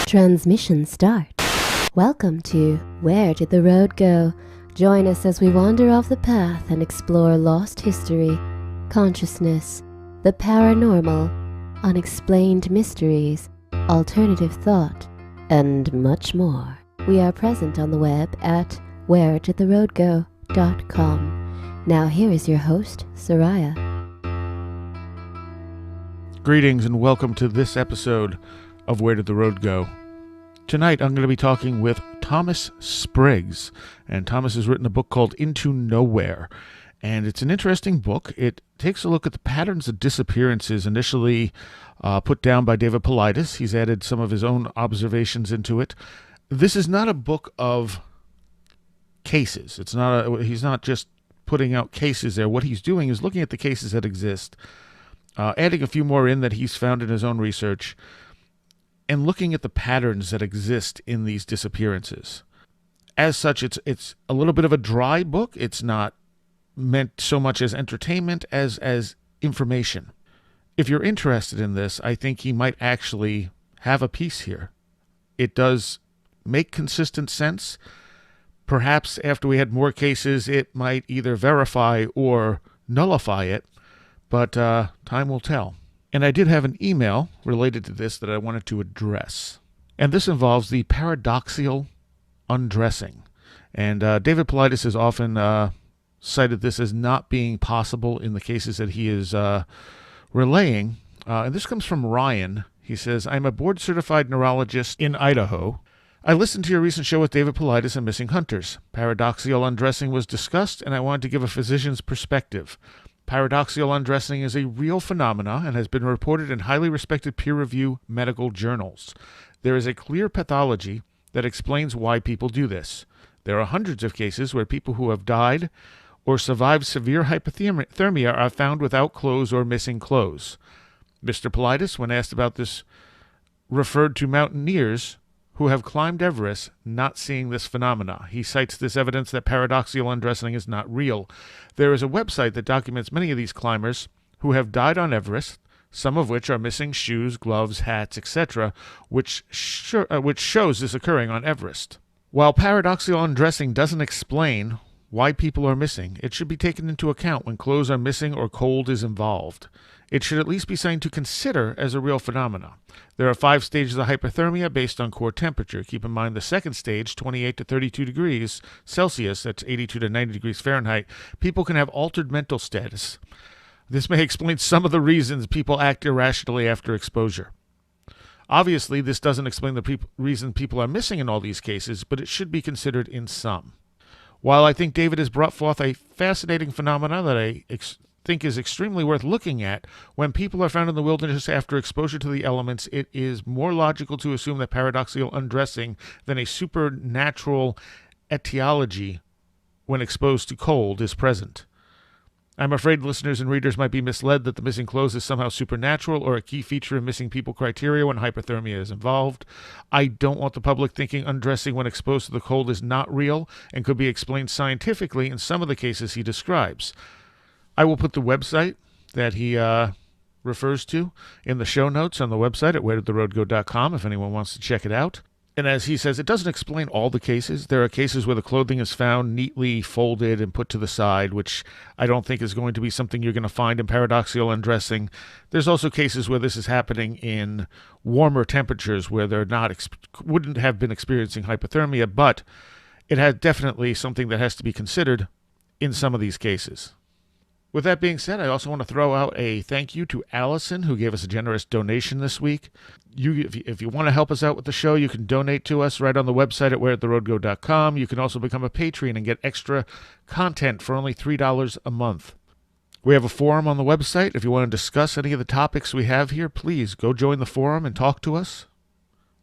Transmission start. Welcome to Where Did the Road Go? Join us as we wander off the path and explore lost history, consciousness, the paranormal, unexplained mysteries, alternative thought, and much more. We are present on the web at wheredidtheroadgo.com. Now here is your host, Soraya. Greetings and welcome to this episode of Where Did the Road Go? Tonight I'm going to be talking with Thomas Spriggs, and Thomas has written a book called Into Nowhere, and it's an interesting book. It takes a look at the patterns of disappearances initially put down by David Paulides. He's added some of his own observations into it. This is not a book of cases. He's not just putting out cases there. What he's doing is looking at the cases that exist, adding a few more in that he's found in his own research, and looking at the patterns that exist in these disappearances. As such, it's a little bit of a dry book. It's not meant so much as entertainment as information. If you're interested in this, I think he might actually have a piece here. It does make consistent sense. Perhaps after we had more cases, it might either verify or nullify it, but time will tell. And I did have an email related to this that I wanted to address. And this involves the paradoxical undressing. And David Paulides has often cited this as not being possible in the cases that he is relaying. And this comes from Ryan. He says, I'm a board-certified neurologist in Idaho. I listened to your recent show with David Paulides and Missing Hunters. Paradoxical undressing was discussed, and I wanted to give a physician's perspective. Paradoxical undressing is a real phenomena and has been reported in highly respected peer-reviewed medical journals. There is a clear pathology that explains why people do this. There are hundreds of cases where people who have died or survived severe hypothermia are found without clothes or missing clothes. Mr. Paulides, when asked about this, referred to mountaineers who have climbed Everest not seeing this phenomena. He cites this evidence that paradoxical undressing is not real. There is a website that documents many of these climbers who have died on Everest, some of which are missing shoes, gloves, hats, etc., which shows this occurring on Everest. While paradoxical undressing doesn't explain why people are missing, it should be taken into account when clothes are missing or cold is involved. It should at least be something to consider as a real phenomena. There are 5 stages of hypothermia based on core temperature. Keep in mind the second stage, 28 to 32 degrees Celsius, that's 82 to 90 degrees Fahrenheit, people can have altered mental status. This may explain some of the reasons people act irrationally after exposure. Obviously, this doesn't explain the reason people are missing in all these cases, but it should be considered in some. While I think David has brought forth a fascinating phenomena that I think is extremely worth looking at, when people are found in the wilderness after exposure to the elements, it is more logical to assume that paradoxical undressing than a supernatural etiology when exposed to cold is present. I'm afraid listeners and readers might be misled that the missing clothes is somehow supernatural or a key feature of missing people criteria when hypothermia is involved. I don't want the public thinking undressing when exposed to the cold is not real and could be explained scientifically in some of the cases he describes. I will put the website that he refers to in the show notes on the website at wheredidtheroadgo.com if anyone wants to check it out. And as he says, it doesn't explain all the cases. There are cases where the clothing is found neatly folded and put to the side, which I don't think is going to be something you're going to find in paradoxical undressing. There's also cases where this is happening in warmer temperatures where they're wouldn't have been experiencing hypothermia, but it had definitely something that has to be considered in some of these cases. With that being said, I also want to throw out a thank you to Allison, who gave us a generous donation this week. If you want to help us out with the show, you can donate to us right on the website at wheredidtheroadgo.com. You can also become a Patreon and get extra content for only $3 a month. We have a forum on the website. If you want to discuss any of the topics we have here, please go join the forum and talk to us.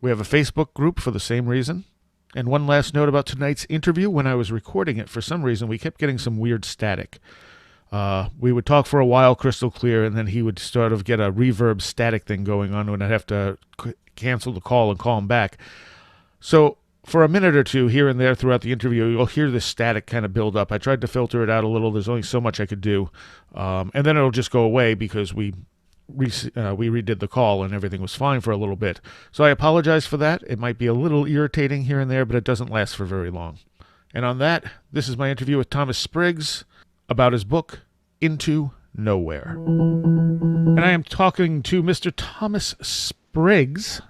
We have a Facebook group for the same reason. And one last note about tonight's interview. When I was recording it, for some reason, we kept getting some weird static. We would talk for a while crystal clear, and then he would sort of get a reverb static thing going on, and I'd have to cancel the call and call him back. So for a minute or two here and there throughout the interview, you'll hear this static kind of build up. I tried to filter it out a little. There's only so much I could do. And then it'll just go away because we we redid the call and everything was fine for a little bit. So I apologize for that. It might be a little irritating here and there, but it doesn't last for very long. And on that, this is my interview with Thomas Spriggs about his book, Into Nowhere. And I am talking to Mr. Thomas Spriggs.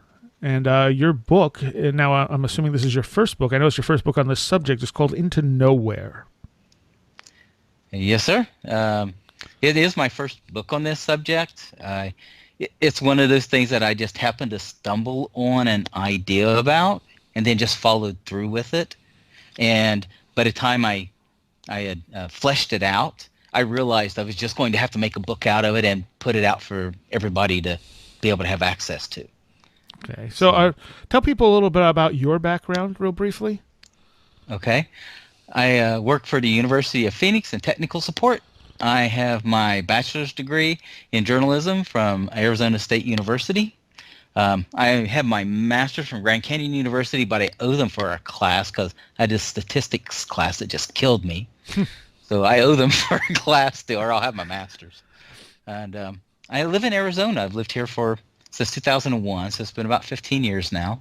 And your book, now I'm assuming this is your first book. I know it's your first book on this subject. It's called Into Nowhere. Yes, sir. It is my first book on this subject. It's one of those things that I just happened to stumble on an idea about and then just followed through with it. And by the time I had fleshed it out, I realized I was just going to have to make a book out of it and put it out for everybody to be able to have access to. Okay. So tell people a little bit about your background real briefly. Okay. I work for the University of Phoenix in technical support. I have my bachelor's degree in journalism from Arizona State University. I have my master's from Grand Canyon University, but I owe them for a class because I had a statistics class that just killed me. So I owe them for a class still, or I'll have my master's. And I live in Arizona. I've lived here since 2001, so it's been about 15 years now.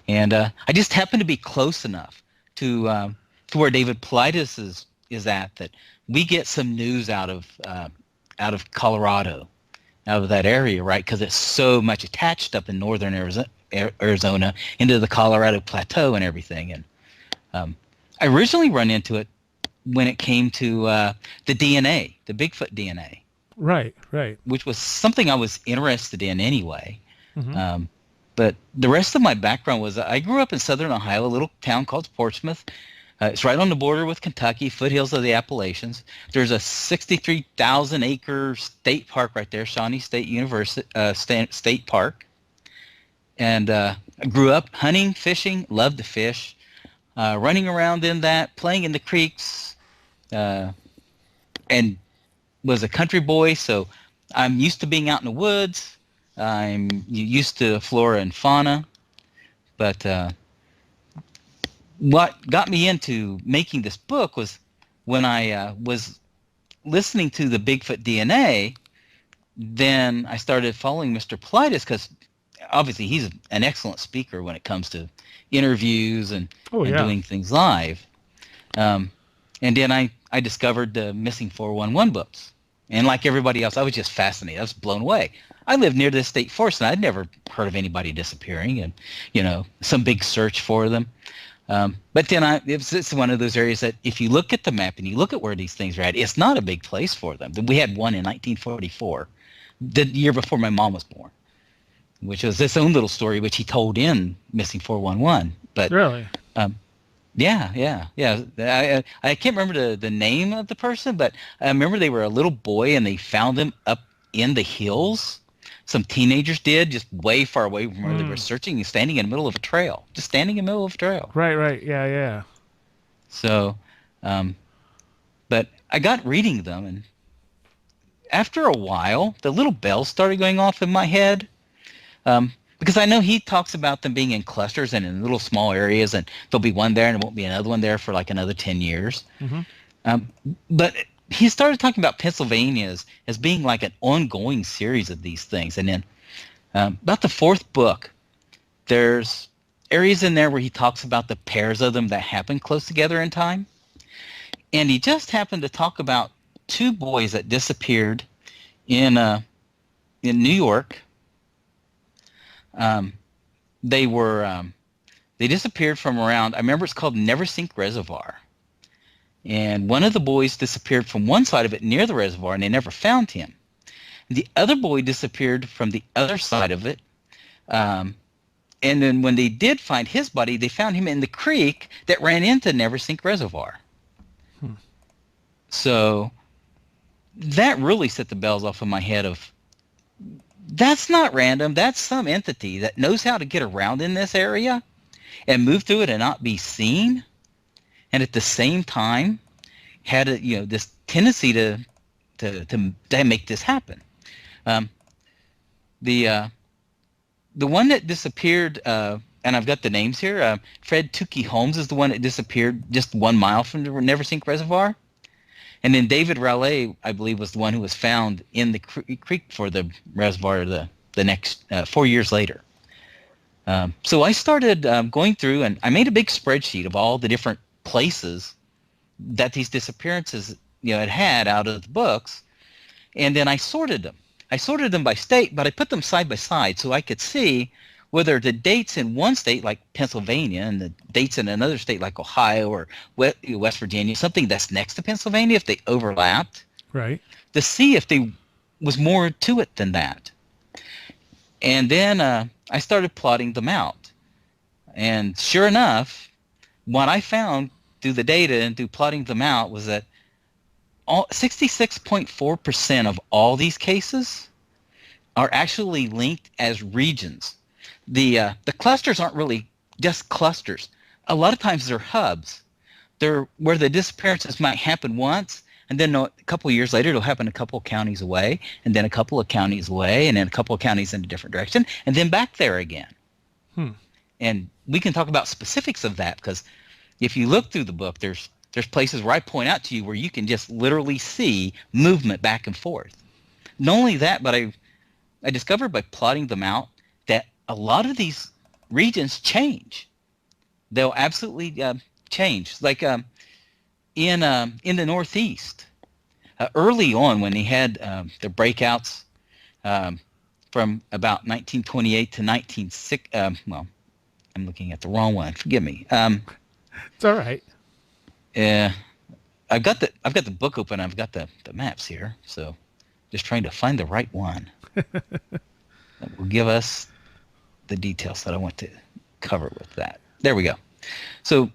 And I just happen to be close enough to where David Paulides is at that we get some news out of Colorado, out of that area, right? Because it's so much attached up in northern Arizona into the Colorado Plateau and everything. And I originally run into it when it came to the DNA, the Bigfoot DNA. Right. Which was something I was interested in anyway. Mm-hmm. But the rest of my background was I grew up in southern Ohio, a little town called Portsmouth. It's right on the border with Kentucky, foothills of the Appalachians. There's a 63,000-acre state park right there, Shawnee State University State Park. And I grew up hunting, fishing, loved to fish, running around in that, playing in the creeks, and was a country boy, so I'm used to being out in the woods. I'm used to flora and fauna. But what got me into making this book was when I was listening to the Bigfoot DNA, then I started following Mr. Paulides because obviously he's an excellent speaker when it comes to interviews and doing things live. And then I discovered the Missing 411 books. And like everybody else, I was just fascinated. I was blown away. I lived near the state forest, and I'd never heard of anybody disappearing and, some big search for them. But then it's one of those areas that if you look at the map and you look at where these things are at, it's not a big place for them. We had one in 1944, the year before my mom was born, which was this own little story, which he told in Missing 411. But really? Yeah. I can't remember the name of the person, but I remember they were a little boy and they found them up in the hills. Some teenagers did, just way far away from where they were searching and standing in the middle of a trail. Just standing in the middle of a trail. Right. Yeah. So, but I got reading them, and after a while, the little bells started going off in my head. Because I know he talks about them being in clusters and in little small areas, and there'll be one there and there won't be another one there for like another 10 years. Mm-hmm. But he started talking about Pennsylvania as being like an ongoing series of these things. And then about the fourth book, there's areas in there where he talks about the pairs of them that happen close together in time. And he just happened to talk about two boys that disappeared in New York. They disappeared from around, I remember it's called Neversink Reservoir. And one of the boys disappeared from one side of it near the reservoir, and they never found him. The other boy disappeared from the other side of it. And then when they did find his body, they found him in the creek that ran into Neversink Reservoir. So that really set the bells off in my head of, that's not random. That's some entity that knows how to get around in this area and move through it and not be seen. And at the same time, had this tendency to make this happen. The one that disappeared, and I've got the names here. Fred Tukey Holmes is the one that disappeared just 1 mile from the Neversink Reservoir, And then David Raleigh, I believe, was the one who was found in the creek for the reservoir the next 4 years later. So I started going through, and I made a big spreadsheet of all the different places that these disappearances had out of the books, and then I sorted them. I sorted them by state, but I put them side by side so I could see whether the dates in one state like Pennsylvania and the dates in another state like Ohio or West Virginia, something that's next to Pennsylvania, if they overlapped, Right. to see if there was more to it than that. And then I started plotting them out. And sure enough, what I found through the data and through plotting them out was that 66.4% of all these cases are actually linked as regions. The clusters aren't really just clusters. A lot of times they're hubs. They're where the disappearances might happen once, and then a couple of years later it'll happen a couple of counties away, and then a couple of counties away, and then a couple of counties in a different direction, and then back there again. And we can talk about specifics of that, because if you look through the book, there's places where I point out to you where you can just literally see movement back and forth. Not only that, but I discovered by plotting them out that a lot of these regions change. They'll absolutely change. Like in the Northeast, early on when they had the breakouts from about 1928 to 1960. Well, I'm looking at the wrong one. Forgive me. It's all right. Yeah, I've got the book open. I've got the maps here, so just trying to find the right one that will give us the details that I want to cover with that. There we go. So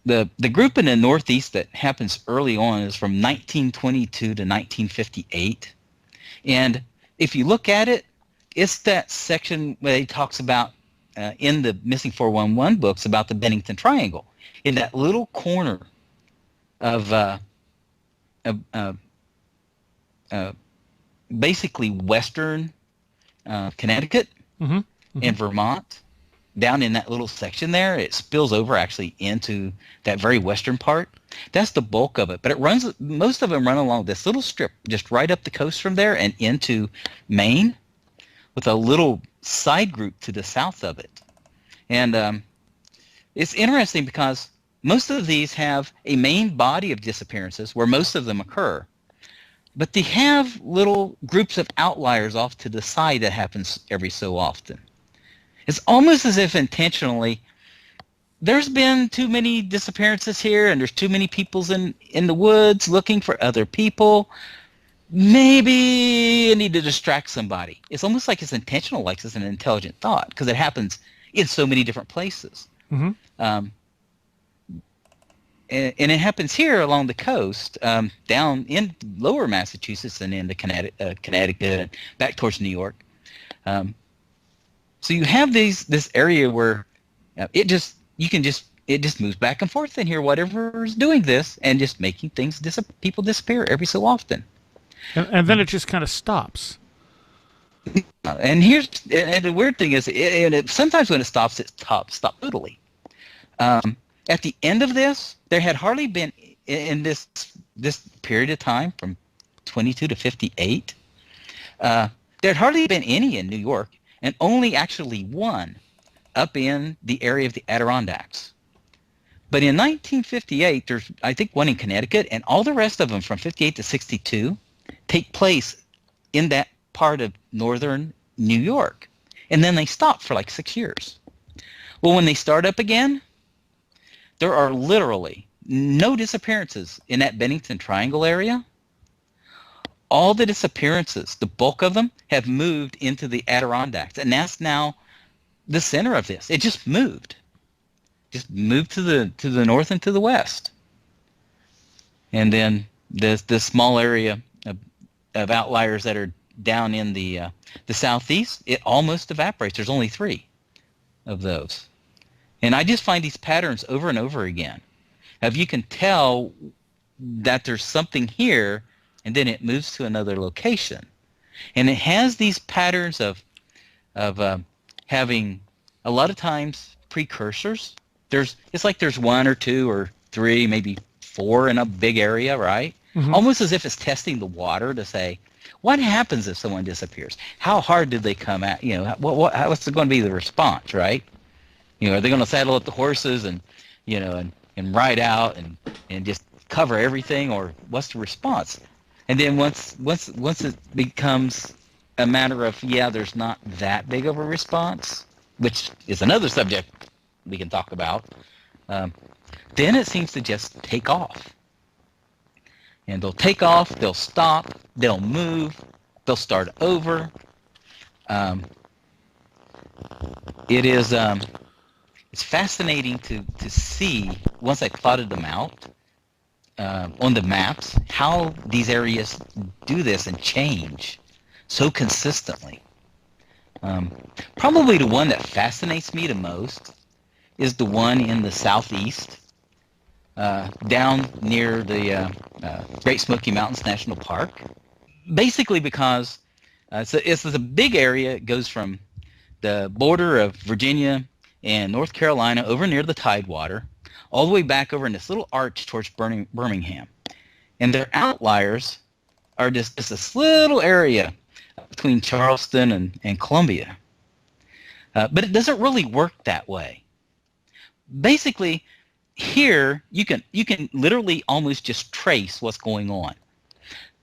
the group in the Northeast that happens early on is from 1922 to 1958, and if you look at it, it's that section where he talks about in the Missing 411 books about the Bennington Triangle. In that little corner of basically western Connecticut and Vermont, down in that little section there, it spills over actually into that very western part. That's the bulk of it, but most of them run along this little strip just right up the coast from there and into Maine, with a little side group to the south of it. And it's interesting because most of these have a main body of disappearances where most of them occur, but they have little groups of outliers off to the side that happens every so often. It's almost as if intentionally there's been too many disappearances here and there's too many people in the woods looking for other people. Maybe I need to distract somebody. It's almost like it's intentional, like it's an intelligent thought, because it happens in so many different places. And it happens here along the coast, down in lower Massachusetts and into Connecticut, back towards New York. So you have this area where it just moves back and forth in here, whatever's doing this, and just making people disappear every so often. And then it just kind of stops. And the weird thing is, sometimes when it stops totally. At the end of this, there had hardly been, in this period of time from 22 to 58, there had hardly been any in New York, and only actually one up in the area of the Adirondacks. But in 1958, there's, I think, one in Connecticut, and all the rest of them from 58 to 62 take place in that part of northern New York. And then they stop for like 6 years. Well, when they start up again, there are literally no disappearances in that Bennington Triangle area. All the disappearances, the bulk of them, have moved into the Adirondacks, and that's now the center of this. It just moved to the north and to the west. And then the small area of outliers that are down in the southeast, it almost evaporates. There's only 3 of those. And I just find these patterns over and over again. If you can tell that there's something here, and then it moves to another location. And it has these patterns of having, a lot of times, precursors. It's like there's 1 or 2 or 3, maybe 4 in a big area, right? Mm-hmm. Almost as if it's testing the water to say, what happens if someone disappears? How hard did they come at? What's going to be the response, right? Are they going to saddle up the horses and, and ride out and just cover everything, or what's the response? And then once it becomes a matter of, there's not that big of a response, which is another subject we can talk about, then it seems to just take off. And they'll take off, they'll stop, they'll move, they'll start over. It's fascinating to see, once I plotted them out on the maps, how these areas do this and change so consistently. Probably the one that fascinates me the most is the one in the southeast, down near the Great Smoky Mountains National Park. Basically because it's a big area. It goes from the border of Virginia and North Carolina over near the Tidewater, all the way back over in this little arch towards Birmingham. And their outliers are just this little area between Charleston and Columbia. But it doesn't really work that way. Basically, here you can literally almost just trace what's going on.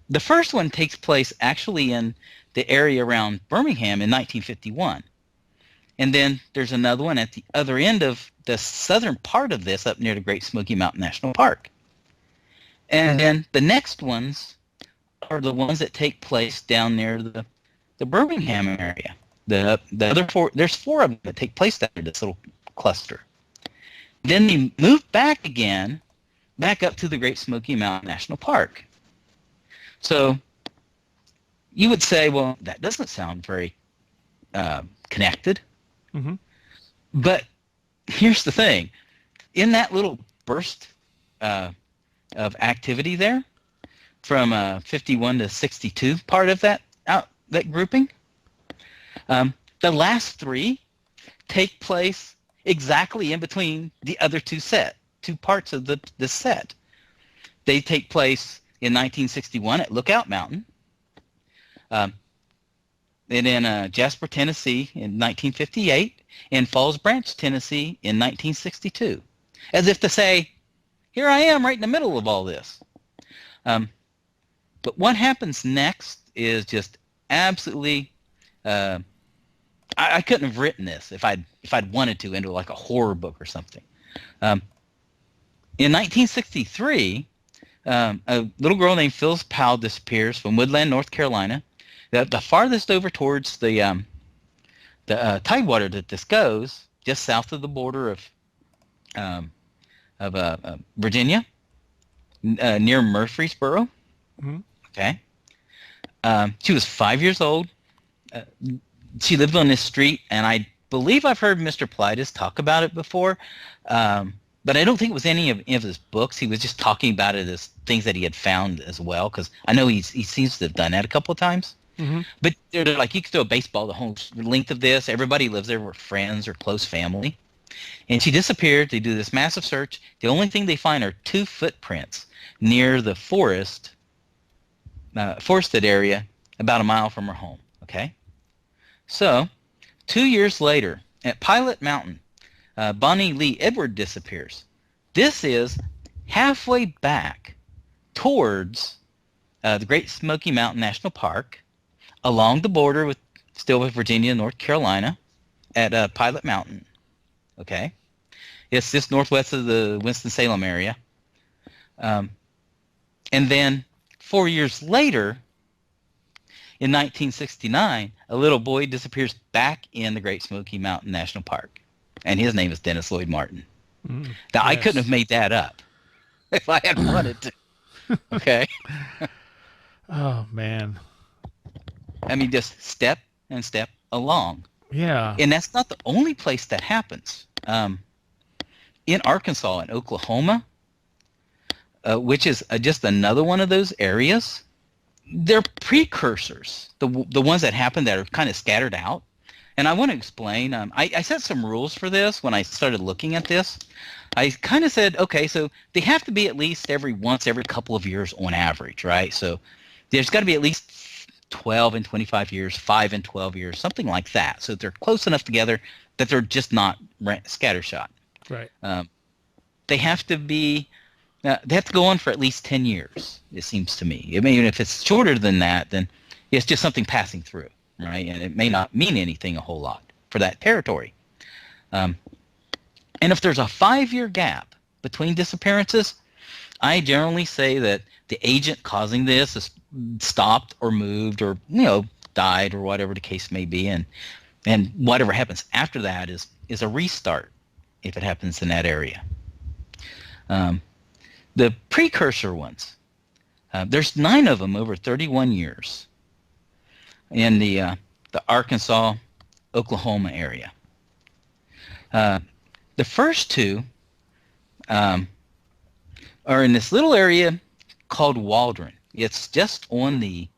The first one takes place actually in the area around Birmingham in 1951. And then there's another one at the other end of the southern part of this, up near the Great Smoky Mountain National Park. And then the next ones are the ones that take place down near the Birmingham area. The other 4, there's 4 of them that take place down in this little cluster. Then they move back again, back up to the Great Smoky Mountain National Park. So you would say, well, that doesn't sound very connected. Mm-hmm. But here's the thing. In that little burst of activity there, from 51 to 62, part of that grouping, the last 3 take place exactly in between the other two parts of the set. They take place in 1961 at Lookout Mountain, and in Jasper, Tennessee in 1958, and Falls Branch, Tennessee in 1962. As if to say, here I am right in the middle of all this. But what happens next is just absolutely... I couldn't have written this if I'd wanted to into like a horror book or something. In 1963, a little girl named Phyllis Powell disappears from Woodland, North Carolina. The farthest over towards the Tidewater that this goes, just south of the border of Virginia, near Murfreesboro. Mm-hmm. Okay. She was 5 years old. She lived on this street, and I believe I've heard Mr. Paulides talk about it before, but I don't think it was any of his books. He was just talking about it as things that he had found as well, because I know he seems to have done that a couple of times. Mm-hmm. But they're like, you can throw a baseball the whole length of this. Everybody lives there, were friends or close family. And she disappeared. They do this massive search. The only thing they find are 2 footprints near the forested area about a mile from her home. Okay? So, 2 years later, at Pilot Mountain, Bonnie Lee Edward disappears. This is halfway back towards the Great Smoky Mountain National Park, along the border with Virginia and North Carolina, at Pilot Mountain. Okay? It's just northwest of the Winston-Salem area. And then 4 years later, in 1969, a little boy disappears back in the Great Smoky Mountain National Park, and his name is Dennis Lloyd Martin. Now, yes. I couldn't have made that up if I had wanted to. Okay? Oh, man. I mean, just step and step along. Yeah. And that's not the only place that happens. In Arkansas and Oklahoma, which is just another one of those areas, they're precursors, the ones that happen that are kind of scattered out. And I want to explain. I set some rules for this when I started looking at this. I kind of said, okay, so they have to be at least every couple of years on average, right? So there's got to be at least 12 and 25 years, 5 and 12 years, something like that. So they're close enough together that they're just not scattershot. Right. They have to be. They have to go on for at least 10 years, it seems to me. I mean, even if it's shorter than that, then it's just something passing through, right? And it may not mean anything a whole lot for that territory. And if there's a 5-year gap between disappearances, I generally say that the agent causing this is stopped or moved or, died or whatever the case may be. And whatever happens after that is a restart if it happens in that area. The precursor ones, there's 9 of them over 31 years in the Arkansas, Oklahoma area. The first 2 are in this little area called Waldron. It's just on the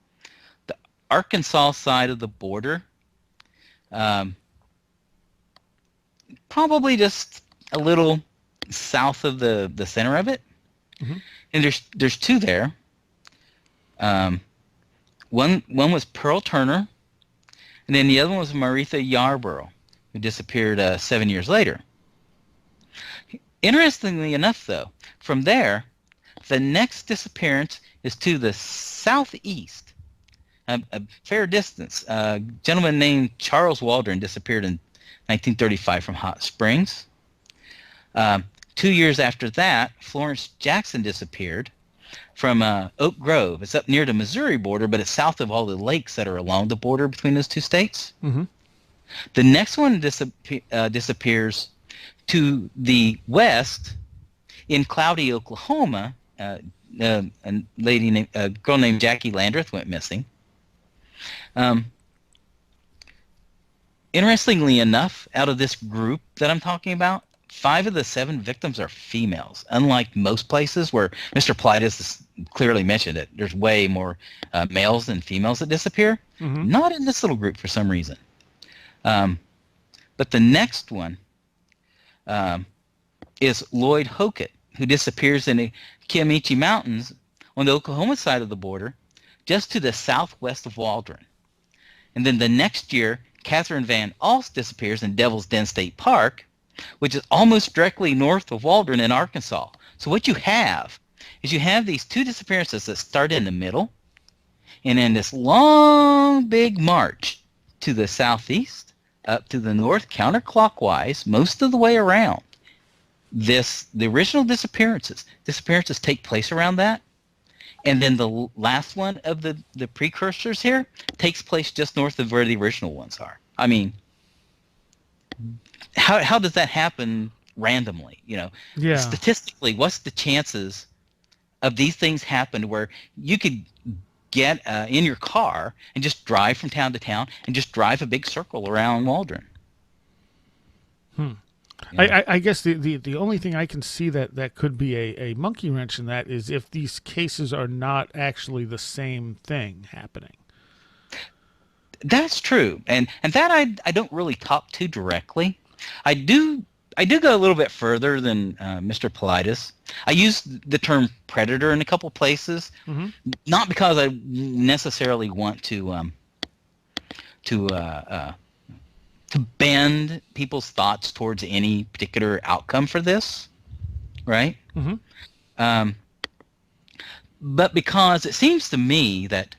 Arkansas side of the border, probably just a little south of the center of it. Mm-hmm. And there's 2 there. One was Pearl Turner, and then the other one was Maritha Yarborough, who disappeared 7 years later. Interestingly enough, though, from there, the next disappearance is to the southeast, a fair distance. A gentleman named Charles Waldron disappeared in 1935 from Hot Springs. 2 years after that, Florence Jackson disappeared from Oak Grove. It's up near the Missouri border, but it's south of all the lakes that are along the border between those 2 states. Mm-hmm. The next one disappears to the west in Cloudy, Oklahoma. A girl named Jackie Landreth went missing. Interestingly enough, out of this group that I'm talking about, 5 of the 7 victims are females. Unlike most places where Mr. Paulides has clearly mentioned it, there's way more males than females that disappear. Mm-hmm. Not in this little group for some reason. But the next one is Lloyd Hokett, who disappears in the Kiamichi Mountains on the Oklahoma side of the border, just to the southwest of Waldron. And then the next year, Catherine Van Alst disappears in Devil's Den State Park, which is almost directly north of Waldron in Arkansas. So what you have is these 2 disappearances that start in the middle, and then this long, big march to the southeast, up to the north, counterclockwise, most of the way around. The original disappearances take place around that, and then the last one of the precursors here takes place just north of where the original ones are. I mean, how does that happen randomly? Yeah. Statistically, what's the chances of these things happen where you could get in your car and just drive from town to town and just drive a big circle around Waldron? I guess the only thing I can see that could be a monkey wrench in that is if these cases are not actually the same thing happening. That's true, and that I don't really talk to directly. I do go a little bit further than Mr. Paulides. I use the term predator in a couple places, mm-hmm. not because I necessarily want to bend people's thoughts towards any particular outcome for this, right? Mm-hmm. But because it seems to me that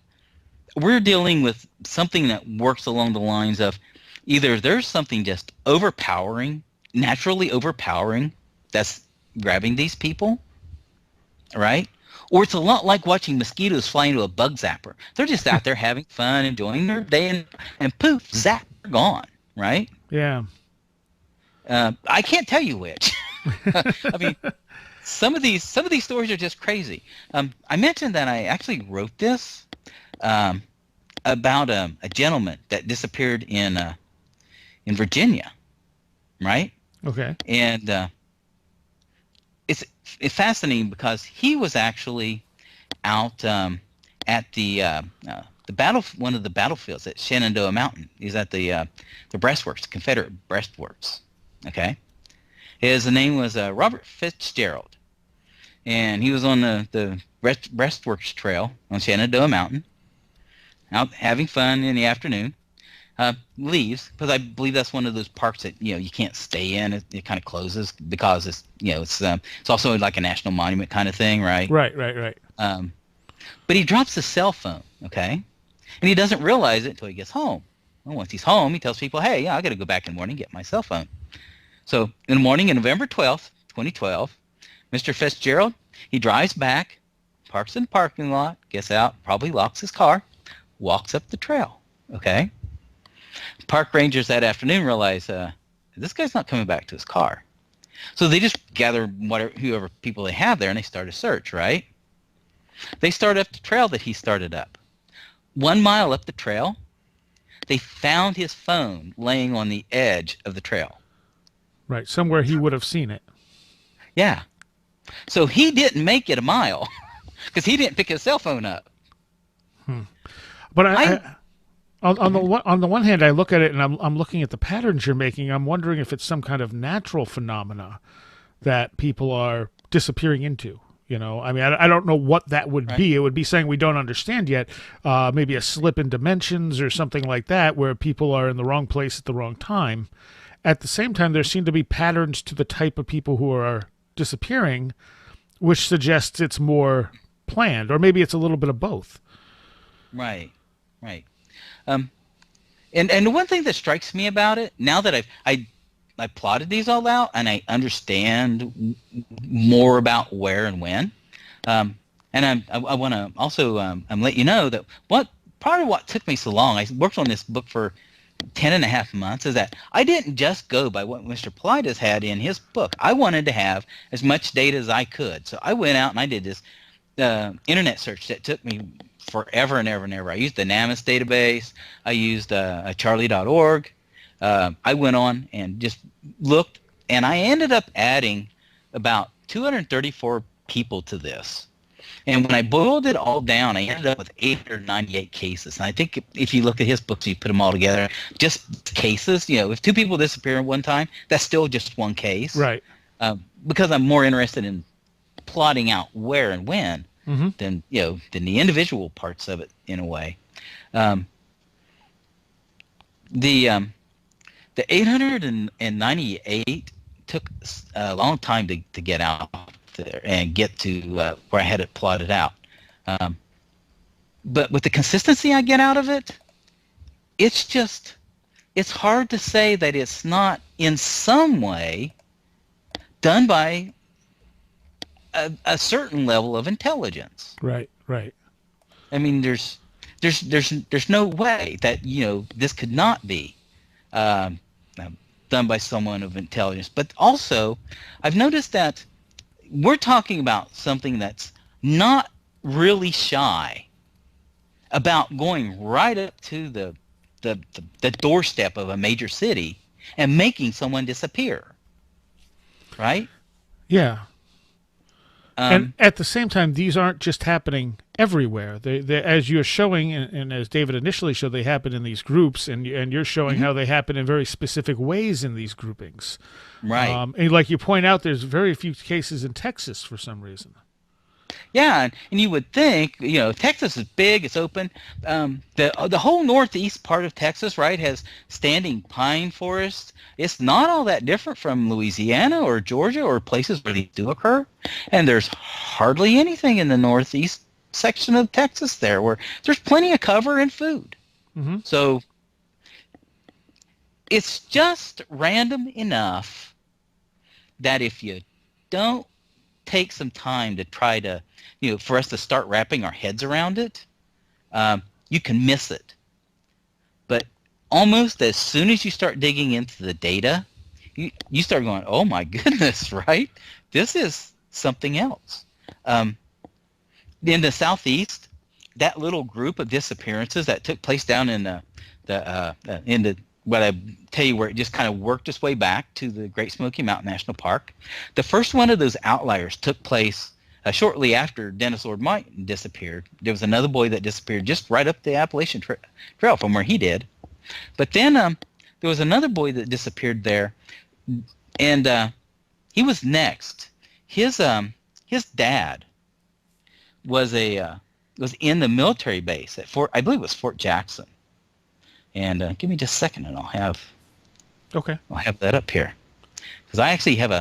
we're dealing with something that works along the lines of either there's something just overpowering, naturally overpowering, that's grabbing these people, right? Or it's a lot like watching mosquitoes fly into a bug zapper. They're just out there having fun, enjoying their day, and poof, zap, they're gone, right? Yeah. I can't tell you which. I mean, some of these stories are just crazy. I mentioned that I actually wrote this about a gentleman that disappeared in Virginia, right? Okay. And it's fascinating because he was actually out at the one of the battlefields at Shenandoah Mountain. He's at the breastworks, the Confederate breastworks. Okay, his name was Robert Fitzgerald, and he was on the breastworks trail on Shenandoah Mountain, out having fun in the afternoon. Leaves, because I believe that's one of those parks that you can't stay in. It kind of closes because it's also like a national monument kind of thing, right? Right. But he drops his cell phone, okay, and he doesn't realize it until he gets home. Well, once he's home, he tells people, "Hey, I got to go back in the morning and get my cell phone." So in the morning, on November 12th, 2012, Mr. Fitzgerald, he drives back, parks in the parking lot, gets out, probably locks his car, walks up the trail, okay? Park rangers that afternoon realize this guy's not coming back to his car. So they just gather whoever people they have there, and they start a search, right? They start up the trail that he started up. 1 mile up the trail, they found his phone laying on the edge of the trail. Right, somewhere he would have seen it. Yeah. So he didn't make it a mile because he didn't pick his cell phone up. But on the one hand, I look at it and I'm looking at the patterns you're making. I'm wondering if it's some kind of natural phenomena that people are disappearing into. I mean, I don't know what that would be. It would be saying we don't understand yet. Maybe a slip in dimensions or something like that, where people are in the wrong place at the wrong time. At the same time, there seem to be patterns to the type of people who are disappearing, which suggests it's more planned, or maybe it's a little bit of both. Right. And the one thing that strikes me about it, now that I plotted these all out and I understand more about where and when, and I want to also let you know that part of what took me so long, I worked on this book for 10 and a half months, is that I didn't just go by what Mr. Paulides had in his book. I wanted to have as much data as I could. So I went out and I did this internet search that took me forever and ever and ever. I used the NamUs database. I used charlie.org. I went on and just looked, and I ended up adding about 234 people to this. And when I boiled it all down, I ended up with 898 cases. And I think if you look at his books, you put them all together, just cases, if two people disappear at one time, that's still just one case. Right. Because I'm more interested in plotting out where and when than the individual parts of it in a way. The 898 took a long time to get out there and get to where I had it plotted out. But with the consistency I get out of it, it's hard to say that it's not in some way done by a certain level of intelligence. Right. I mean, there's no way that this could not be done by someone of intelligence. But also, I've noticed that we're talking about something that's not really shy about going right up to the doorstep of a major city and making someone disappear. Right? Yeah. And at the same time, these aren't just happening everywhere. They as you're showing, and as David initially showed, they happen in these groups, and you're showing how they happen in very specific ways in these groupings. Right. And like you point out, there's very few cases in Texas for some reason. Yeah, and you would think, Texas is big, it's open. The whole northeast part of Texas, right, has standing pine forests. It's not all that different from Louisiana or Georgia or places where these do occur. And there's hardly anything in the northeast section of Texas there where there's plenty of cover and food. Mm-hmm. So it's just random enough that if you don't take some time to try to, for us to start wrapping our heads around it, you can miss it. But almost as soon as you start digging into the data, you start going, oh my goodness, right? This is something else. In the southeast, that little group of disappearances that took place down in what I tell you, where it just kind of worked its way back to the Great Smoky Mountain National Park. The first one of those outliers took place shortly after Dennis Lord Martin disappeared, there was another boy that disappeared just right up the Appalachian Trail from where he did. But then there was another boy that disappeared there, and he was next. His dad was was in the military base at I believe it was Fort Jackson. And give me just a second, and I'll have that up here, because I actually have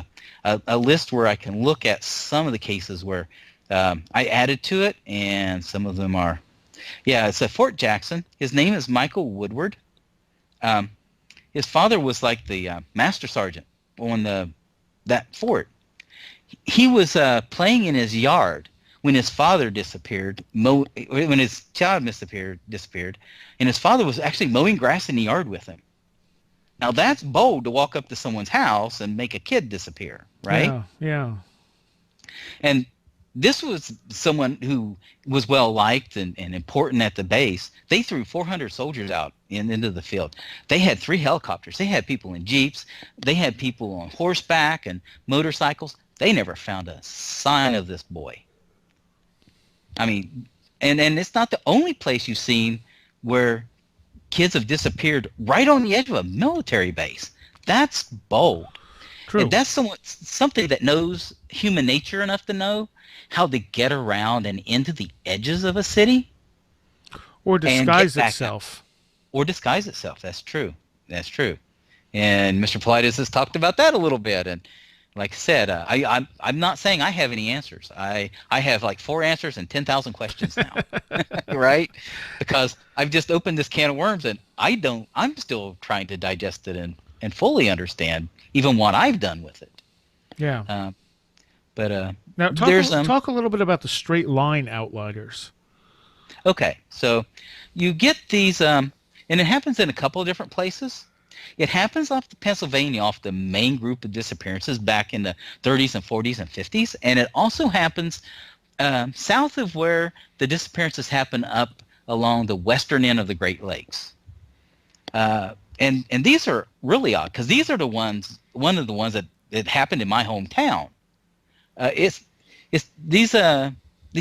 a list where I can look at some of the cases where I added to it, and some of them are, it's at Fort Jackson. His name is Michael Woodward. His father was like the master sergeant on that fort. He was playing in his yard when his father disappeared, when his child disappeared, and his father was actually mowing grass in the yard with him. Now that's bold to walk up to someone's house and make a kid disappear, right? Yeah. And this was someone who was well liked and important at the base. They threw 400 soldiers out into the field. They had 3 helicopters. They had people in jeeps. They had people on horseback and motorcycles. They never found a sign of this boy. I mean, and it's not the only place you've seen where kids have disappeared right on the edge of a military base. That's bold. True. And that's something that knows human nature enough to know how to get around and into the edges of a city. Or disguise itself. Or disguise itself. That's true. That's true. And Mr. Paulides has talked about that a little bit. And like I said, I'm not saying I have any answers. I have like 4 answers and 10,000 questions now, right? Because I've just opened this can of worms, and I'm still trying to digest it and fully understand even what I've done with it. Yeah. But now talk a little bit about the straight line outliers. Okay, so you get these, and it happens in a couple of different places. It happens off the Pennsylvania, off the main group of disappearances back in the 30s and 40s and 50s, and it also happens south of where the disappearances happen up along the western end of the Great Lakes. And these are really odd, because these are one of the ones that happened in my hometown. It's these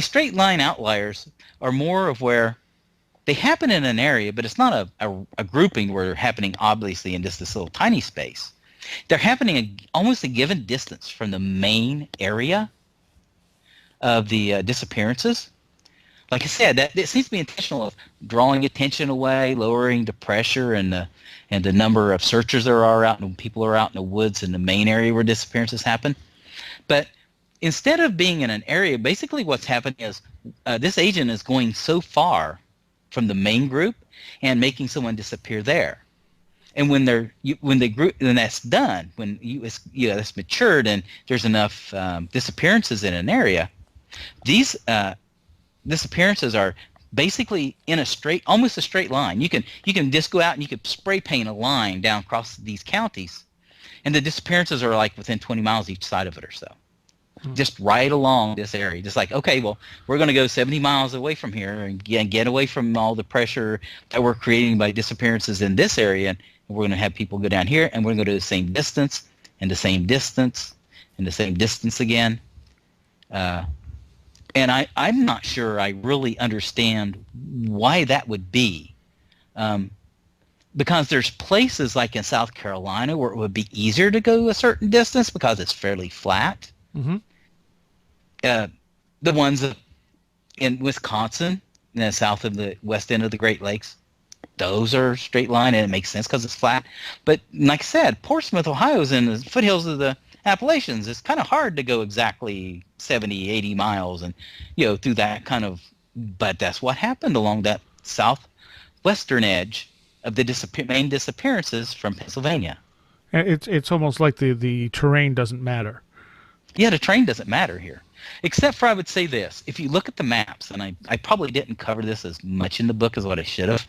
straight line outliers are more of where they happen in an area, but it's not a grouping where they're happening obviously in just this little tiny space. They're happening almost a given distance from the main area of the disappearances. Like I said, it seems to be intentional of drawing attention away, lowering the pressure and the number of searchers there are out, and people are out in the woods in the main area where disappearances happen. But instead of being in an area, basically what's happening is this agent is going so far from the main group and making someone disappear there. And when that's done, when it's matured and there's enough disappearances in an area, these disappearances are basically in almost a straight line. You can just go out and you could spray paint a line down across these counties, and the disappearances are like within 20 miles each side of it or so. Just right along this area. Just like, okay, well, we're going to go 70 miles away from here and get away from all the pressure that we're creating by disappearances in this area, and we're going to have people go down here, and we're going to go to the same distance, and the same distance, and the same distance again. And I'm not sure I really understand why that would be. Because there's places like in South Carolina where it would be easier to go a certain distance because it's fairly flat. Mm-hmm. The ones in Wisconsin, south of the west end of the Great Lakes, those are straight line, and it makes sense because it's flat. But like I said, Portsmouth, Ohio is in the foothills of the Appalachians. It's kind of hard to go exactly 70, 80 miles and through that kind of. But that's what happened along that southwestern edge of the main disappearances from Pennsylvania. It's almost like the terrain doesn't matter. Yeah, the terrain doesn't matter here. Except for, I would say this. If you look at the maps, and I probably didn't cover this as much in the book as what I should have,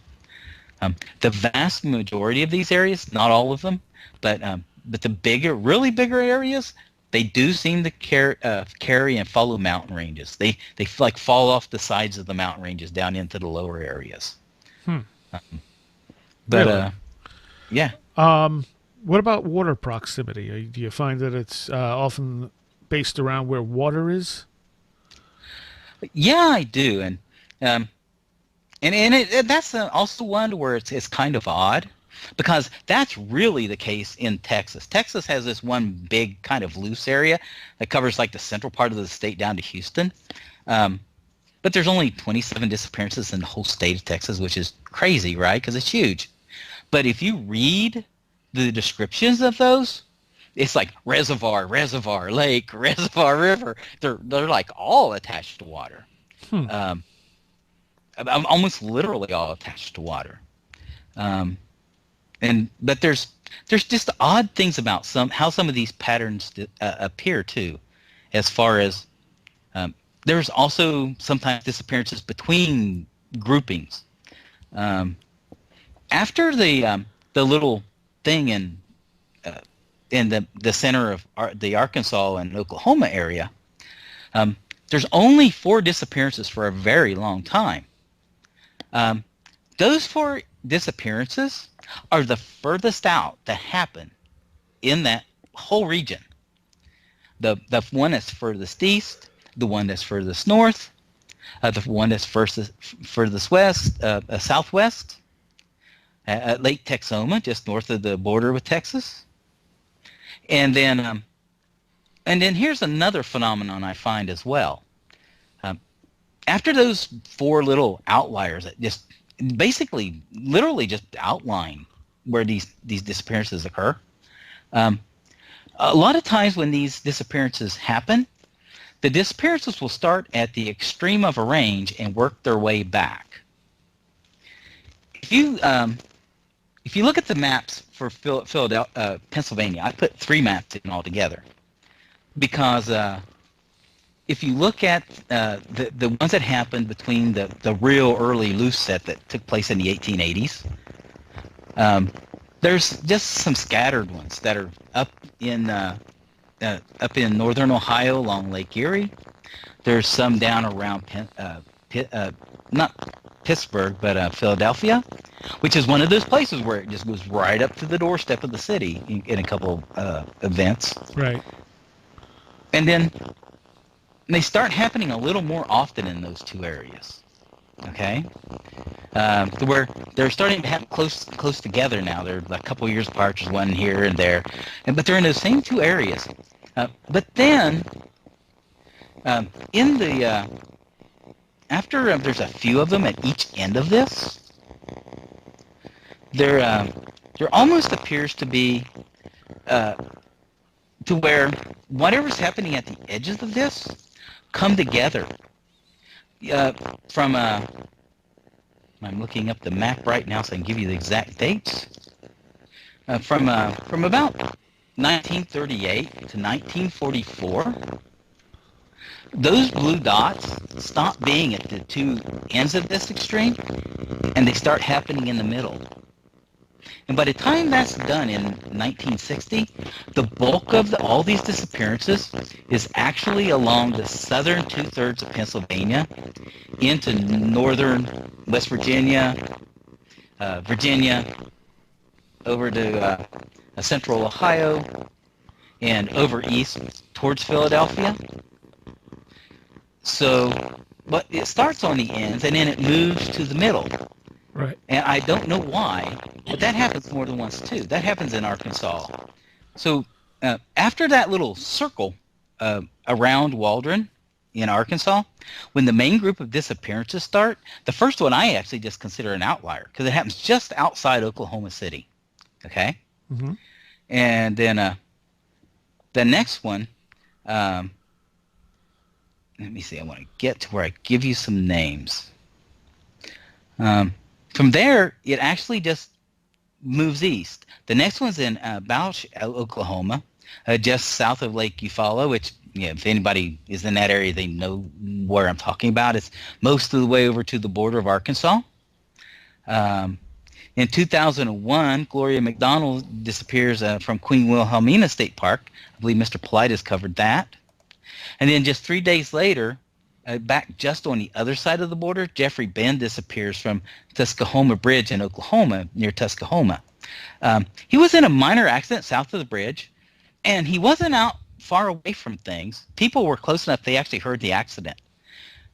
the vast majority of these areas, not all of them, but the really bigger areas, they do seem to carry and follow mountain ranges. They like fall off the sides of the mountain ranges down into the lower areas. Really? Yeah. What about water proximity? Do you find that it's often based around where water is? Yeah, I do, um, that's also one where it's kind of odd, because that's really the case in Texas. Texas has this one big kind of loose area that covers like the central part of the state down to Houston. Um, but there's only 27 disappearances in the whole state of Texas, which is crazy, right? Because it's huge. But if you read the descriptions of those, it's like reservoir, reservoir, lake, reservoir, river. They're like all attached to water. Hmm. Almost literally all attached to water. But there's just odd things about how some of these patterns appear too, as far as there's also sometimes disappearances between groupings. After the little thing in the center of the Arkansas and Oklahoma area, there's only 4 disappearances for a very long time. Those 4 disappearances are the furthest out that happen in that whole region. The one that's furthest east, the one that's furthest north, the one that's furthest west, southwest, at Lake Texoma, just north of the border with Texas. And then here's another phenomenon I find as well. After those 4 little outliers that just basically literally just outline where these disappearances occur, a lot of times when these disappearances happen, the disappearances will start at the extreme of a range and work their way back. If you look at the maps for Philadelphia, Pennsylvania, I put 3 maps in all together, because if you look at the ones that happened between the real early loose set that took place in the 1880s, there's just some scattered ones that are up in northern Ohio along Lake Erie. There's some down around not Pittsburgh, but Philadelphia, which is one of those places where it just goes right up to the doorstep of the city in a couple of events. Right. And then they start happening a little more often in those 2 areas. Okay, where they're starting to happen close together now. They're a couple years apart, just one here and there, but they're in those same 2 areas. But then, in the after there's a few of them at each end of this, there almost appears to be to where whatever's happening at the edges of this come together. I'm looking up the map right now so I can give you the exact dates. From about 1938 to 1944, those blue dots stop being at the 2 ends of this extreme, and they start happening in the middle. And by the time that's done in 1960, the bulk of all these disappearances is actually along the southern 2/3 of Pennsylvania into northern West Virginia, Virginia, over to central Ohio, and over east towards Philadelphia. So, but it starts on the ends and then it moves to the middle. Right. And I don't know why, but that happens more than once too. That happens in Arkansas. So after that little circle around Waldron in Arkansas, when the main group of disappearances start, the first one I actually just consider an outlier because it happens just outside Oklahoma City. Okay? Mm-hmm. And then the next one, let me see, I want to get to where I give you some names. From there, it actually just moves east. The next one's in Bausch, Oklahoma, just south of Lake Eufaula, which, if anybody is in that area, they know where I'm talking about. It's most of the way over to the border of Arkansas. In 2001, Gloria McDonald disappears from Queen Wilhelmina State Park. I believe Mr. Paulides covered that. And then just 3 days later, back just on the other side of the border, Jeffrey Benn disappears from Tuskahoma Bridge in Oklahoma, near Tuskahoma. He was in a minor accident south of the bridge, and he wasn't out far away from things. People were close enough they actually heard the accident.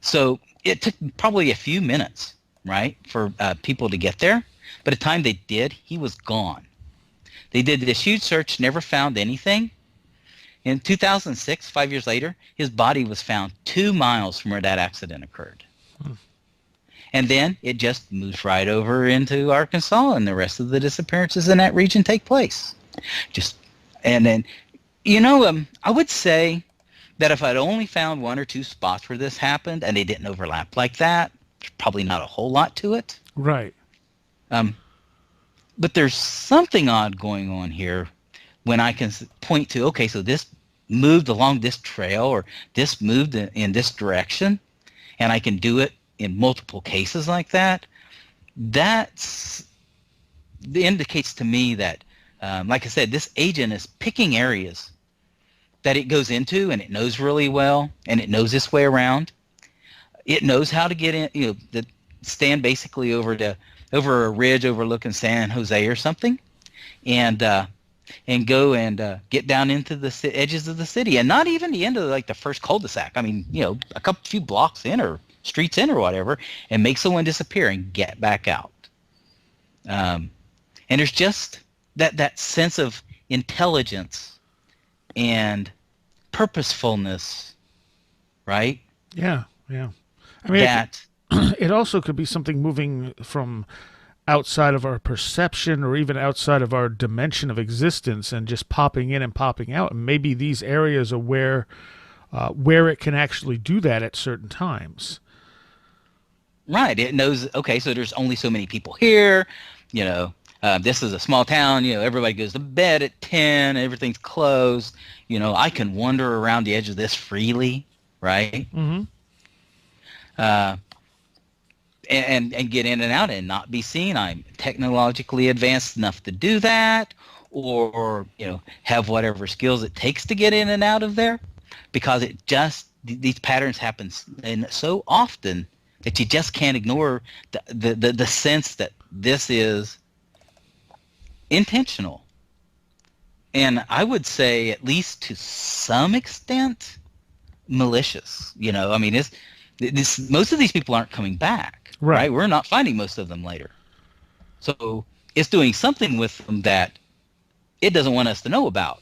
So it took probably a few minutes, right, for people to get there. By the time they did, he was gone. They did this huge search, never found anything. In 2006, 5 years later, his body was found 2 miles from where that accident occurred. And then it just moves right over into Arkansas, and the rest of the disappearances in that region take place. And then, I would say that if I'd only found 1 or 2 spots where this happened and they didn't overlap like that, there's probably not a whole lot to it. Right. But there's something odd going on here when I can point to, okay, so this moved along this trail, or this moved in this direction, and I can do it in multiple cases like that. That indicates to me that, like I said, this agent is picking areas that it goes into and it knows really well, and it knows its way around. It knows how to get in, stand basically over a ridge overlooking San Jose or something, and go and get down into the edges of the city, and not even the end of like the first cul-de-sac. I mean, a few blocks in or streets in or whatever, and make someone disappear and get back out. And there's just that sense of intelligence and purposefulness, right? Yeah. I mean, it also could be something moving from outside of our perception, or even outside of our dimension of existence, and just popping in and popping out. And maybe these areas are where it can actually do that at certain times. Right. It knows, okay, so there's only so many people here. This is a small town. Everybody goes to bed at 10. Everything's closed. I can wander around the edge of this freely, right? Mm-hmm. And get in and out and not be seen. I'm technologically advanced enough to do that, or have whatever skills it takes to get in and out of there, because these patterns happen and so often that you just can't ignore the sense that this is intentional. And I would say, at least to some extent, malicious. I mean, most of these people aren't coming back, right? We're not finding most of them later. So it's doing something with them that it doesn't want us to know about.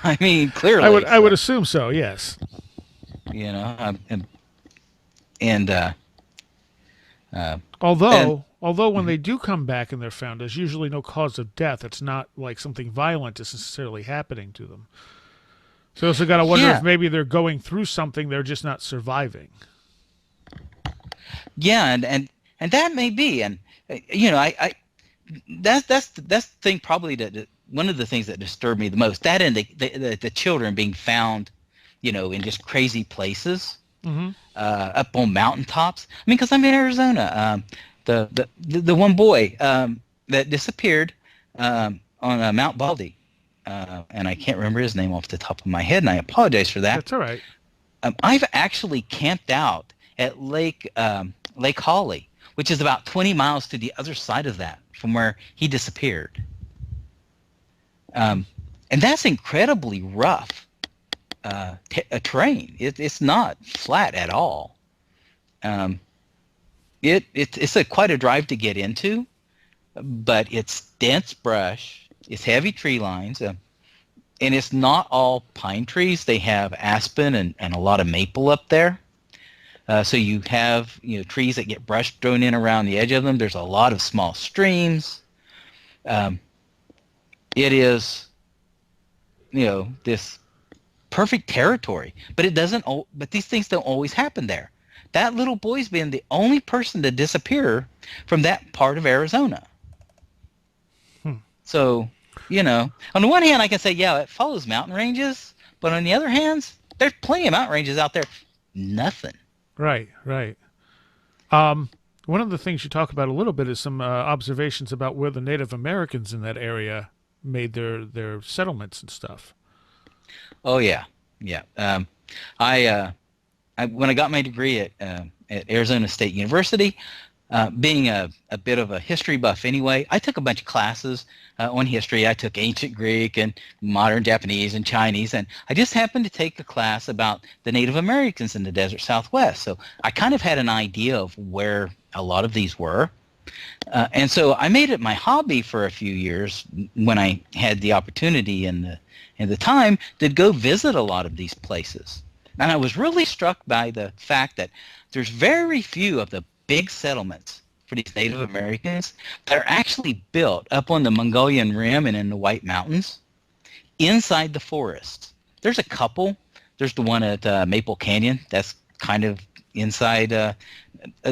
I mean, clearly. I would assume so, yes. Although when they do come back and they're found, there's usually no cause of death. It's not like something violent is necessarily happening to them. So also got to wonder if maybe they're going through something, they're just not surviving. Yeah, and that may be, and that's the thing probably that one of the things that disturbed me the most. That and the children being found, in just crazy places, up on mountaintops. I mean, because I'm in Arizona. The one boy that disappeared on Mount Baldy. And I can't remember his name off the top of my head, and I apologize for that. That's all right. I've actually camped out at Lake Holly, which is about 20 miles to the other side of that from where he disappeared. And that's incredibly rough terrain. It's not flat at all. It's quite a drive to get into, but it's dense brush. It's heavy tree lines, and it's not all pine trees. They have aspen and a lot of maple up there. So you have trees that get brush thrown in around the edge of them. There's a lot of small streams. It is, this perfect territory, but it doesn't. But these things don't always happen there. That little boy's been the only person to disappear from that part of Arizona. So, on the one hand, I can say, yeah, it follows mountain ranges, but on the other hand, there's plenty of mountain ranges out there. Nothing. Right. One of the things you talk about a little bit is some observations about where the Native Americans in that area made their settlements and stuff. Oh, yeah. I when I got my degree at Arizona State University, Being a bit of a history buff anyway, I took a bunch of classes on history. I took ancient Greek and modern Japanese and Chinese, and I just happened to take a class about the Native Americans in the desert Southwest. So I kind of had an idea of where a lot of these were. And so I made it my hobby for a few years when I had the opportunity and the time to go visit a lot of these places. And I was really struck by the fact that there's very few of the big settlements for these Native Americans that are actually built up on the Mongolian Rim and in the White Mountains inside the forest. There's a couple. There's the one at Maple Canyon. That's kind of inside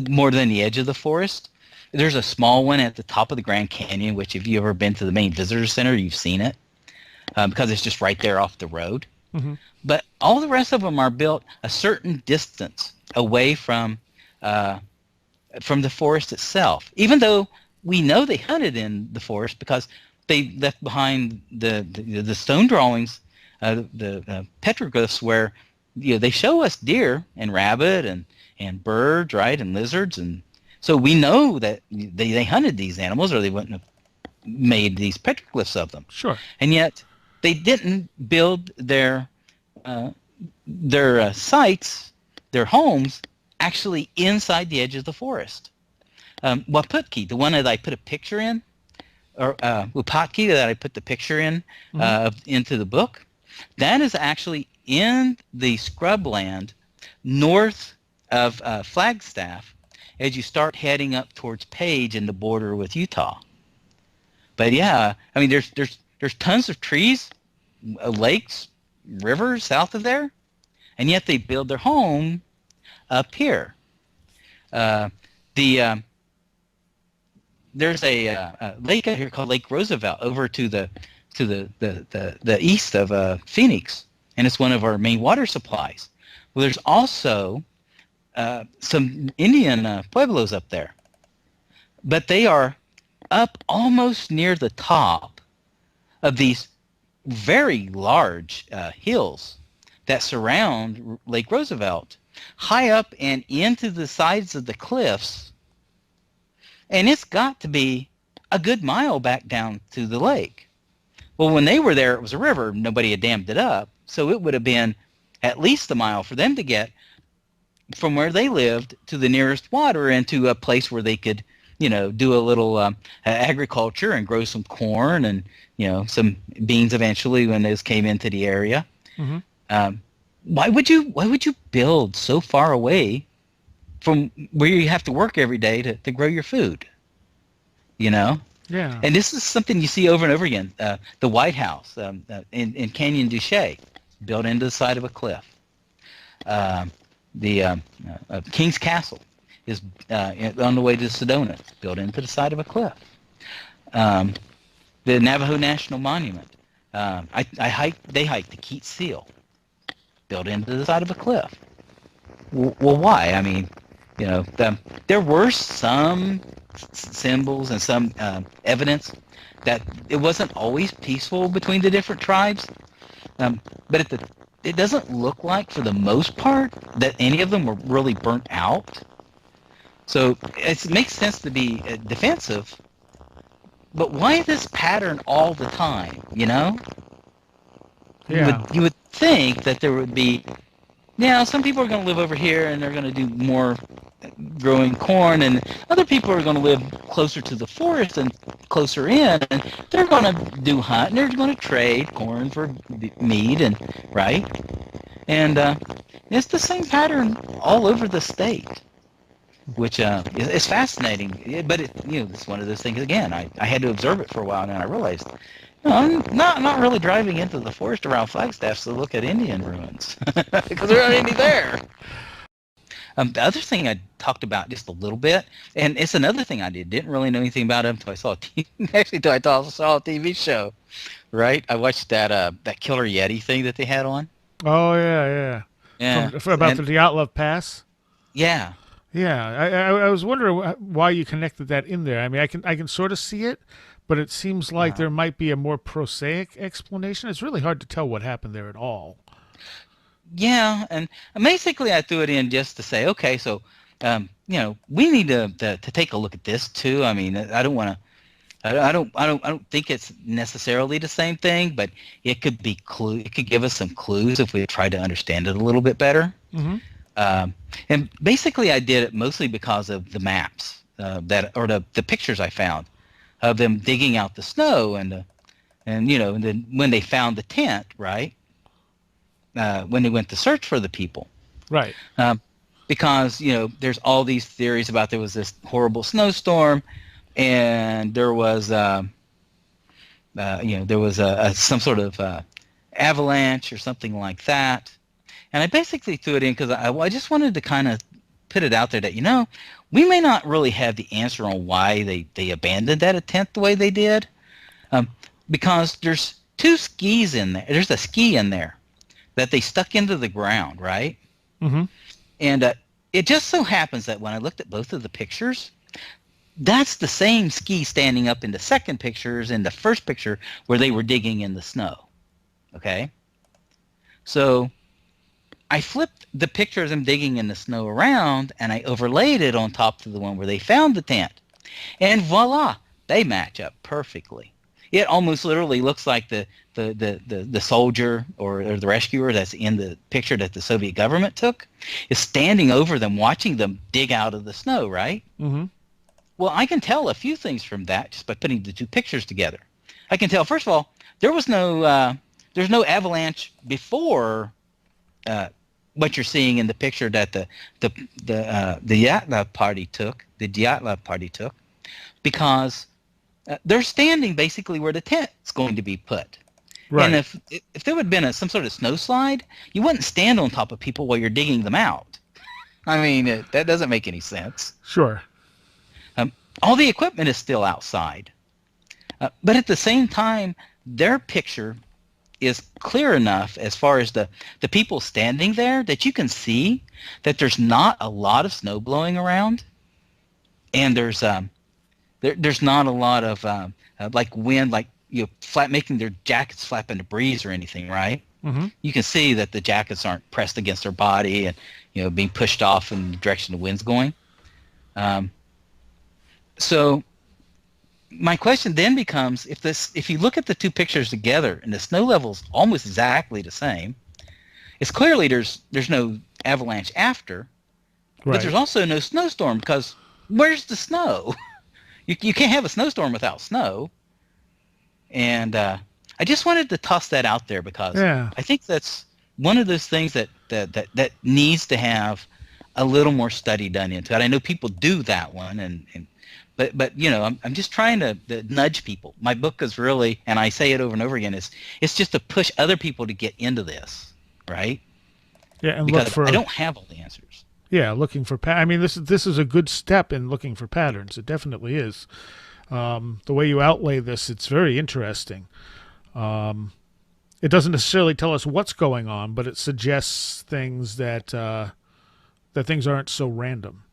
more than the edge of the forest. There's a small one at the top of the Grand Canyon, which if you've ever been to the main visitor center, you've seen it because it's just right there off the road. Mm-hmm. But all the rest of them are built a certain distance away from the forest itself, even though we know they hunted in the forest because they left behind the stone drawings, the petroglyphs where they show us deer and rabbit and birds, right, and lizards, and so we know that they hunted these animals or they wouldn't have made these petroglyphs of them. Sure. And yet they didn't build their sites, their homes, actually inside the edge of the forest. Waputki, the one that I put a picture in, or Waputki that I put the picture in into the book, that is actually in the scrubland north of Flagstaff as you start heading up towards Page and the border with Utah. But yeah, I mean, there's tons of trees, lakes, rivers south of there, and yet they build their home up here. There's a lake out here called Lake Roosevelt over to the east of Phoenix, and it's one of our main water supplies. Well, there's also some Indian pueblos up there, but they are up almost near the top of these very large hills that surround Lake Roosevelt, high up and into the sides of the cliffs, and it's got to be a good mile back down to the lake. Well, when they were there, it was a river. Nobody had dammed it up, so it would have been at least a mile for them to get from where they lived to the nearest water and to a place where they could, do a little agriculture and grow some corn and, some beans eventually when those came into the area. Mm-hmm. Why would you build so far away from where you have to work every day to grow your food? Yeah. And this is something you see over and over again. The White House in Canyon Duché, built into the side of a cliff. The King's Castle is on the way to Sedona, built into the side of a cliff. The Navajo National Monument. They hiked the Keats Seal, built into the side of a cliff. Well, why? I mean, there were some symbols and some evidence that it wasn't always peaceful between the different tribes, but it doesn't look like, for the most part, that any of them were really burnt out. So it makes sense to be defensive, but why this pattern all the time, Yeah. You would think that there would be, some people are going to live over here and they're going to do more growing corn, and other people are going to live closer to the forest and closer in, and they're going to do hunt, and they're going to trade corn for meat, and right? And it's the same pattern all over the state, which is fascinating. But it's one of those things. Again, I had to observe it for a while, and then I realized, I'm not really driving into the forest around Flagstaff to look at Indian ruins because there aren't any there. The other thing I talked about just a little bit, and it's another thing I didn't really know anything about it until I saw until I saw a TV show, right? I watched that Killer Yeti thing that they had on. Oh yeah. About the Dyatlov Pass. Yeah. Yeah, I was wondering why you connected that in there. I mean, I can sort of see it, but it seems like there might be a more prosaic explanation. It's really hard to tell what happened there at all. Yeah, and basically I threw it in just to say, okay, so we need to take a look at this too. I mean, I don't want to. I don't think it's necessarily the same thing, but it could be clue. It could give us some clues if we try to understand it a little bit better. Mm-hmm. And basically, I did it mostly because of the maps the pictures I found of them digging out the snow and then when they found the tent, right? When they went to search for the people, right? Because there's all these theories about there was this horrible snowstorm, and there was some sort of avalanche or something like that. And I basically threw it in because I just wanted to kind of put it out there that, we may not really have the answer on why they abandoned that attempt the way they did, because there's two skis in there. There's a ski in there that they stuck into the ground, right? Mm-hmm. And it just so happens that when I looked at both of the pictures, that's the same ski standing up in the second pictures and the first picture where they were digging in the snow, okay? So I flipped the picture of them digging in the snow around, and I overlaid it on top of the one where they found the tent. And voila, they match up perfectly. It almost literally looks like the soldier or the rescuer that's in the picture that the Soviet government took is standing over them, watching them dig out of the snow, right? Mm-hmm. Well, I can tell a few things from that just by putting the two pictures together. I can tell, first of all, there's no avalanche before what you're seeing in the picture that the Dyatlov party took, because they're standing basically where the tent's going to be put. Right. And if there would have been some sort of snow slide, you wouldn't stand on top of people while you're digging them out. I mean, that doesn't make any sense. Sure. All the equipment is still outside. But at the same time, their picture is clear enough as far as the people standing there that you can see that there's not a lot of snow blowing around, and there's not a lot of like wind, like making their jackets flap in the breeze or anything, right? Mm-hmm. You can see that the jackets aren't pressed against their body and being pushed off in the direction the wind's going. So my question then becomes, if you look at the two pictures together and the snow level's almost exactly the same, it's clearly there's no avalanche after, right. But there's also no snowstorm, because where's the snow? You can't have a snowstorm without snow. And I just wanted to toss that out there because I think that's one of those things that needs to have a little more study done into it. I know people do that one, but I'm just trying to nudge people. My book is really, and I say it over and over again, it's just to push other people to get into this, right? Yeah, and because I don't have all the answers. Yeah, looking for I mean, this is a good step in looking for patterns. It definitely is. The way you outlay this, it's very interesting. It doesn't necessarily tell us what's going on, but it suggests things that things aren't so random.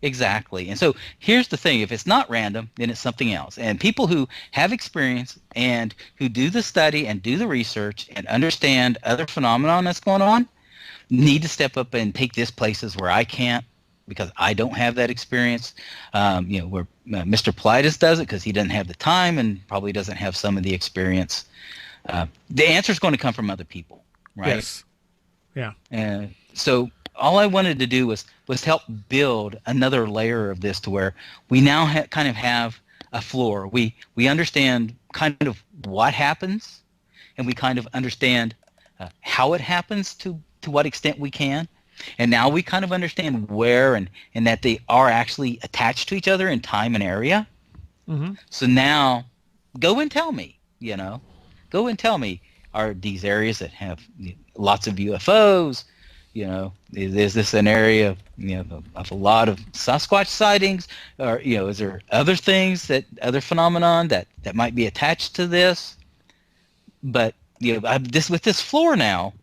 Exactly. And so here's the thing. If it's not random, then it's something else. And people who have experience and who do the study and do the research and understand other phenomenon that's going on need to step up and take this places where I can't, because I don't have that experience. Where Mr. Paulides does it because he doesn't have the time and probably doesn't have some of the experience. The answer is going to come from other people, right? Yes. Yeah. And so all I wanted to do was help build another layer of this to where we now kind of have a floor. We understand kind of what happens, and we kind of understand how it happens to what extent we can. And now we kind of understand where and that they are actually attached to each other in time and area. Mm-hmm. So now go and tell me, are these areas that have lots of UFOs? Is this an area of a lot of Sasquatch sightings, or is there other things other phenomenon that might be attached to this? But with this floor now,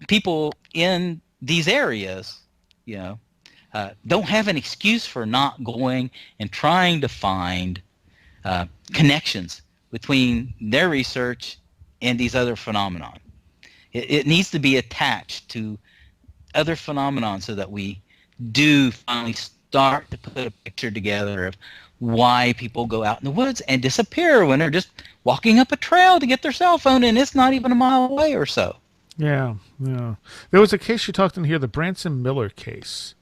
people in these areas, don't have an excuse for not going and trying to find connections between their research and these other phenomenon. It needs to be attached to other phenomenon so that we do finally start to put a picture together of why people go out in the woods and disappear when they're just walking up a trail to get their cell phone and it's not even a mile away or so. Yeah, yeah. There was a case you talked in here, the Branson Miller case.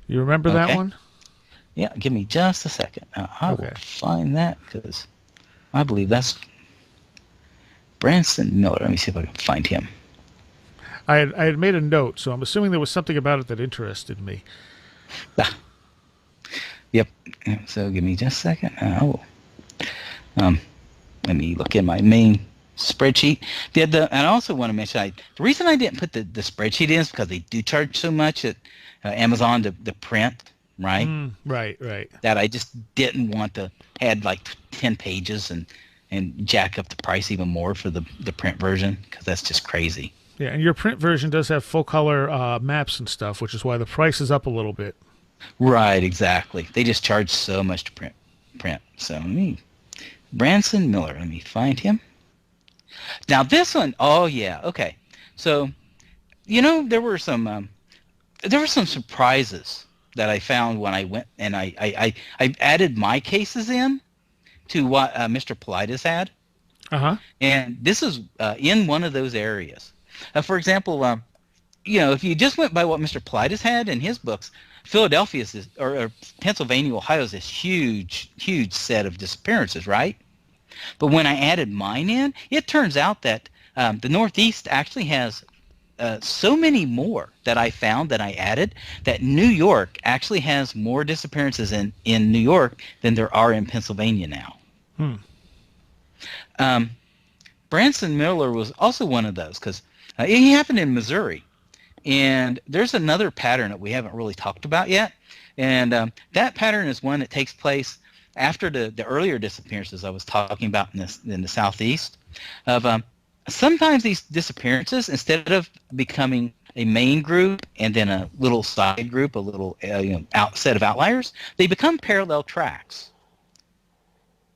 You remember that one? Yeah, give me just a second. I will find that because I believe that's Branson Miller. Let me see if I can find him. I had made a note, so I'm assuming there was something about it that interested me. Yep. So give me just a second. Let me look in my main spreadsheet. And I also want to mention, the reason I didn't put the spreadsheet in is because they do charge so much at Amazon to print, right? Right. That I just didn't want to add like 10 pages and jack up the price even more for the print version because that's just crazy. Yeah, and your print version does have full color maps and stuff, which is why the price is up a little bit. Right, exactly. They just charge so much to print. So Branson Miller, let me find him. Now this one, oh yeah, okay. So, there were some surprises that I found when I went and I added my cases in to what Mr. Paulides had. And this is in one of those areas. For example, if you just went by what Mr. Paulides had in his books, Philadelphia or Pennsylvania, Ohio is this huge set of disappearances, right? But when I added mine in, it turns out that the Northeast actually has so many more that I found that I added that New York actually has more disappearances in New York than there are in Pennsylvania now. Branson Miller was also one of those because he happened in Missouri. And there's another pattern that we haven't really talked about yet. And that pattern is one that takes place after the earlier disappearances I was talking about in the Southeast. Sometimes these disappearances, instead of becoming a main group and then a little side group, a little set of outliers, they become parallel tracks.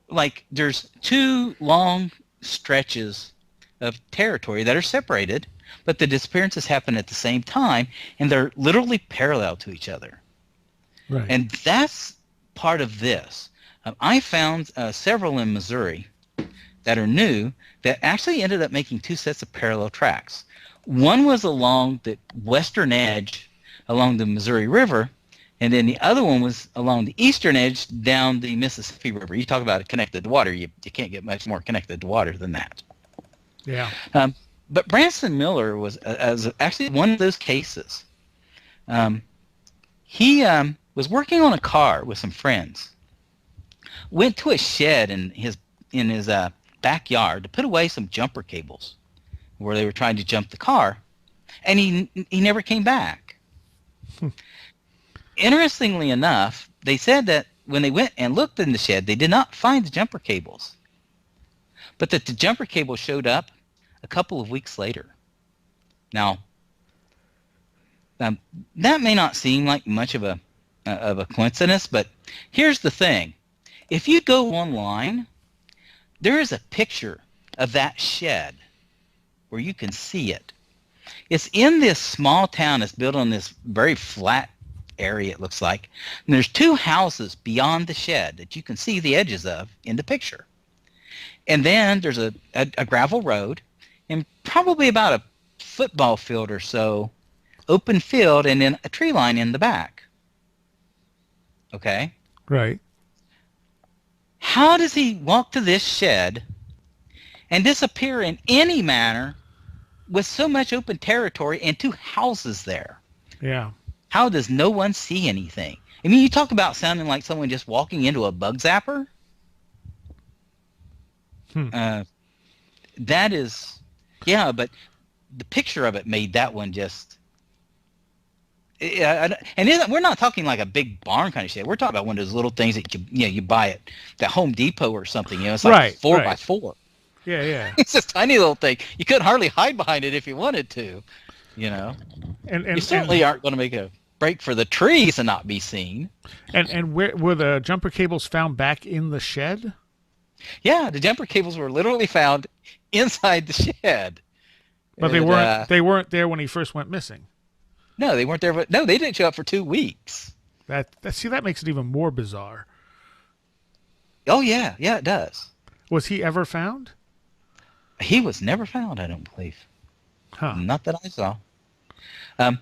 Like there's two long stretches of territory that are separated, but the disappearances happen at the same time, and they're literally parallel to each other. Right. And that's part of this. I found several in Missouri that are new that actually ended up making two sets of parallel tracks. One was along the western edge along the Missouri River, and then the other one was along the eastern edge down the Mississippi River. You talk about it connected to water. You can't get much more connected to water than that. Yeah. But Branson Miller was actually one of those cases. He was working on a car with some friends. Went to a shed in his backyard to put away some jumper cables where they were trying to jump the car, and he never came back. Interestingly enough, they said that when they went and looked in the shed, they did not find the jumper cables, but that the jumper cable showed up a couple of weeks later. Now, that may not seem like much of a coincidence, but here's the thing. If you go online, there is a picture of that shed where you can see it. It's in this small town that's built on this very flat area, it looks like. And there's two houses beyond the shed that you can see the edges of in the picture. And then there's a gravel road and probably about a football field or so, open field, and then a tree line in the back. Okay? Right. How does he walk to this shed and disappear in any manner with so much open territory and two houses there? Yeah. How does no one see anything? I mean, you talk about sounding like someone just walking into a bug zapper. That is, yeah, but the picture of it made that one just... and we're not talking like a big barn kind of shed. We're talking about one of those little things that you buy at the Home Depot or something. It's like 4x4. Yeah. It's this tiny little thing. You couldn't hardly hide behind it if you wanted to. And you certainly aren't going to make a break for the trees and not be seen. And where were the jumper cables found back in the shed? Yeah, the jumper cables were literally found inside the shed. But they weren't there when he first went missing. No, they weren't there. But no, they didn't show up for 2 weeks. That makes it even more bizarre. Oh yeah, yeah, it does. Was he ever found? He was never found, I don't believe. Huh. Not that I saw. And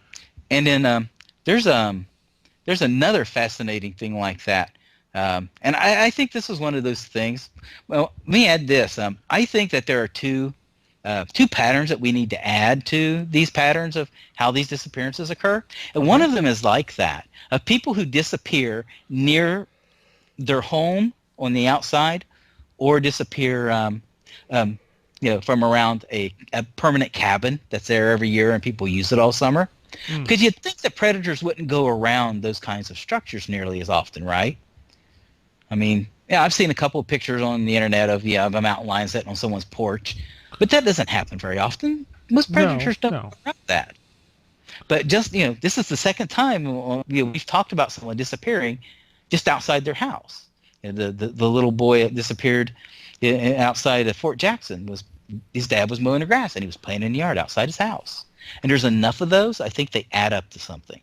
then there's another fascinating thing like that. And I think this is one of those things. Well, let me add this. I think that there are two patterns that we need to add to these patterns of how these disappearances occur. And one of them is like that, of people who disappear near their home on the outside, or disappear from around a permanent cabin that's there every year and people use it all summer. Because you'd think that predators wouldn't go around those kinds of structures nearly as often, right? I mean, yeah, I've seen a couple of pictures on the internet of a mountain lion sitting on someone's porch, but that doesn't happen very often. Most predators don't go around that. But just, this is the second time we've talked about someone disappearing just outside their house. The little boy that disappeared outside of Fort Jackson, his dad was mowing the grass and he was playing in the yard outside his house. And there's enough of those, I think they add up to something.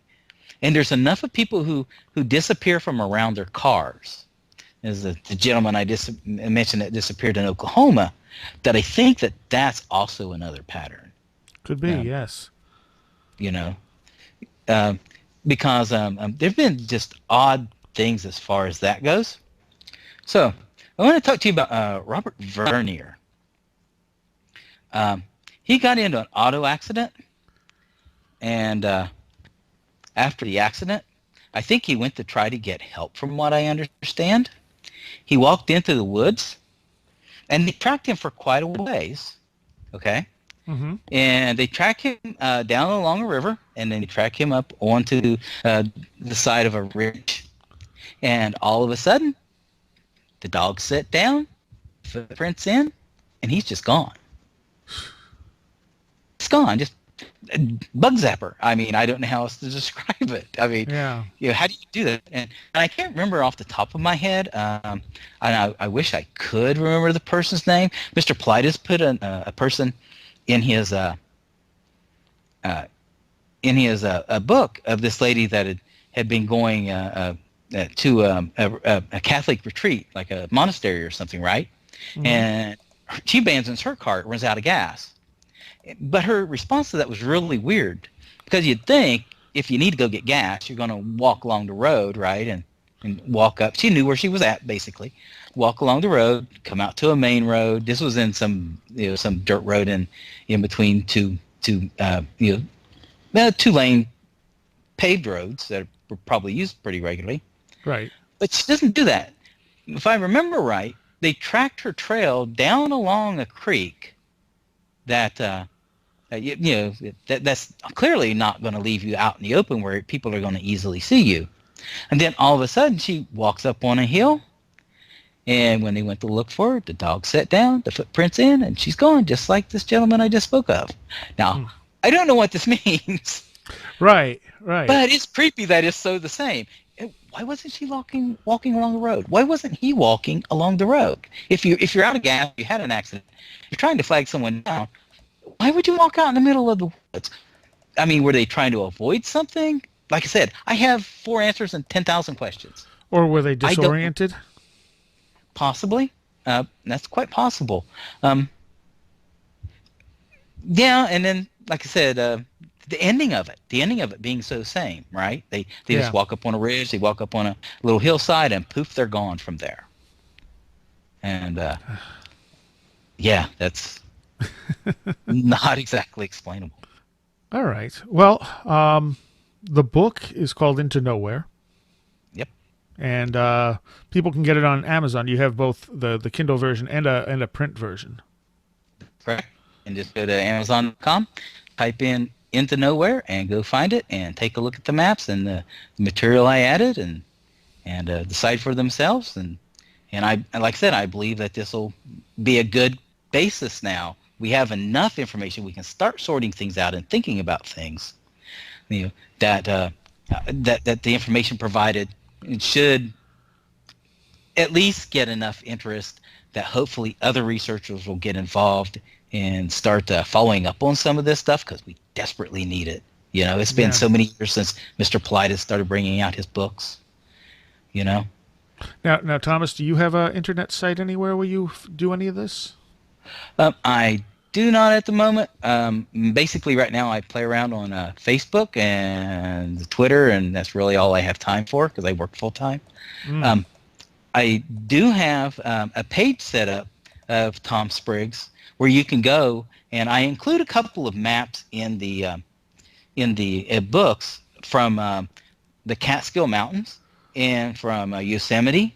And there's enough of people who disappear from around their cars. As the gentleman I mentioned that disappeared in Oklahoma, that I think that's also another pattern. Could be, yes. Because there have been just odd things as far as that goes. So I want to talk to you about Robert Vernier. He got into an auto accident, and after the accident, I think he went to try to get help, from what I understand. He walked into the woods, and they tracked him for quite a ways, okay? Mm-hmm. And they track him down along a river, and then they track him up onto the side of a ridge. And all of a sudden, the dog sat down, footprints in, and he's just gone. It's gone, just bug zapper. I mean, I don't know how else to describe it. I mean, how do you do that? And I can't remember off the top of my head. And I wish I could remember the person's name. Mr. Paulides put a person in his book of this lady that had been going to a Catholic retreat, like a monastery or something, right? Mm-hmm. And she abandons her car. It runs out of gas. But her response to that was really weird, because you'd think if you need to go get gas, you're going to walk along the road, right, and walk up. She knew where she was at, basically. Walk along the road, come out to a main road. This was in some dirt road in between two lane paved roads that were probably used pretty regularly. Right. But she doesn't do that. If I remember right, they tracked her trail down along a creek that that's clearly not going to leave you out in the open where people are going to easily see you. And then all of a sudden she walks up on a hill, and when they went to look for her, the dog sat down, the footprints in, and she's gone, just like this gentleman I just spoke of. Now, I don't know what this means. Right. But it's creepy that it's so the same. Why wasn't she walking along the road? Why wasn't he walking along the road? If you're out of gas, you had an accident, you're trying to flag someone down, why would you walk out in the middle of the woods? I mean, were they trying to avoid something? Like I said, I have 4 answers and 10,000 questions. Or were they disoriented? Possibly. That's quite possible. Yeah, and then, like I said, the ending of it being so same, right? They just walk up on a ridge, they walk up on a little hillside, and poof, they're gone from there. And that's not exactly explainable. All right. Well, the book is called Into Nowhere. Yep. And people can get it on Amazon. You have both the Kindle version and a print version. Correct. And just go to Amazon.com, type in Into Nowhere, and go find it, and take a look at the maps and the material I added, and decide for themselves. And like I said, I believe that this will be a good basis now. We have enough information. We can start sorting things out and thinking about things. That the information provided should at least get enough interest that hopefully other researchers will get involved and start following up on some of this stuff, because we desperately need it. It's been so many years since Mr. Paulides started bringing out his books. Now, Thomas, do you have an internet site anywhere where you do any of this? I do not at the moment. Basically, right now I play around on Facebook and Twitter, and that's really all I have time for because I work full time. I do have a page set up of Tom Spriggs where you can go, and I include a couple of maps in the books from the Catskill Mountains and from Yosemite.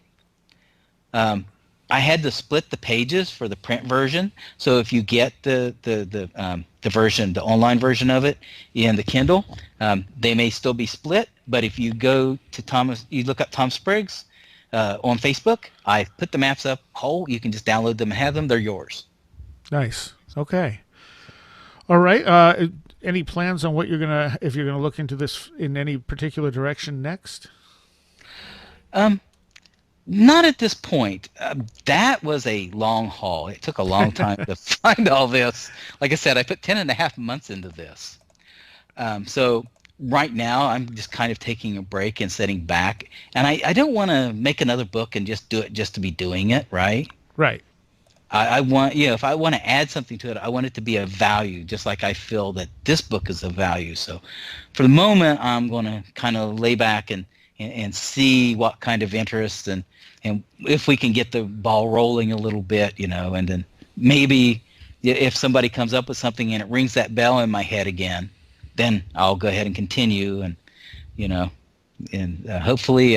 I had to split the pages for the print version, so if you get the version, the online version of it in the Kindle, they may still be split. But if you go to you look up Tom Spriggs on Facebook, I put the maps up whole. You can just download them and have them. They're yours. Nice. Okay. All right. Any plans on what if you're gonna look into this in any particular direction next? Not at this point. That was a long haul. It took a long time to find all this. Like I said, I put 10.5 months into this. So right now I'm just kind of taking a break and sitting back. And I don't want to make another book and just do it just to be doing it, right? Right. I want, if I want to add something to it, I want it to be of value, just like I feel that this book is of value. So for the moment, I'm going to kind of lay back and see what kind of interest and if we can get the ball rolling a little bit, and then maybe if somebody comes up with something and it rings that bell in my head again, then I'll go ahead and continue and hopefully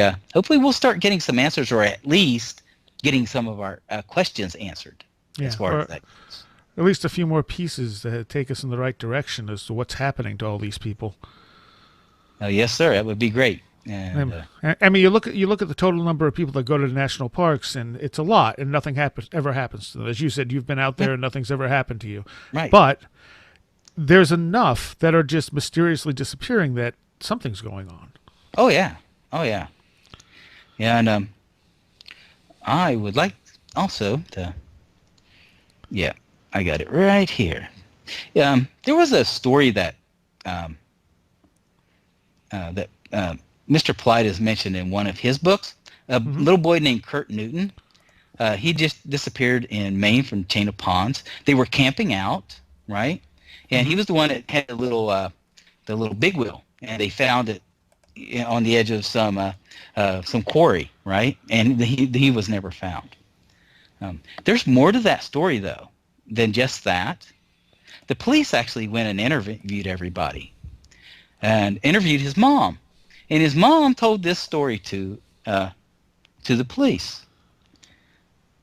we'll start getting some answers, or at least getting some of our questions answered as far as that goes. At least a few more pieces that take us in the right direction as to what's happening to all these people. Yes, sir. That would be great. And, I mean, you look at the total number of people that go to the national parks, and it's a lot, and nothing ever happens to them. As you said, you've been out there, and nothing's ever happened to you. Right. But there's enough that are just mysteriously disappearing that something's going on. Oh yeah. Yeah, and I would like also to. Yeah, I got it right here. There was a story that Mr. Paulides mentioned in one of his books. A little boy named Kurt Newton. He just disappeared in Maine from Chain of Ponds. They were camping out, right? And he was the one that had the little big wheel, and they found it on the edge of some quarry, right? And he was never found. There's more to that story though than just that. The police actually went and interviewed everybody, and interviewed his mom. And his mom told this story to the police.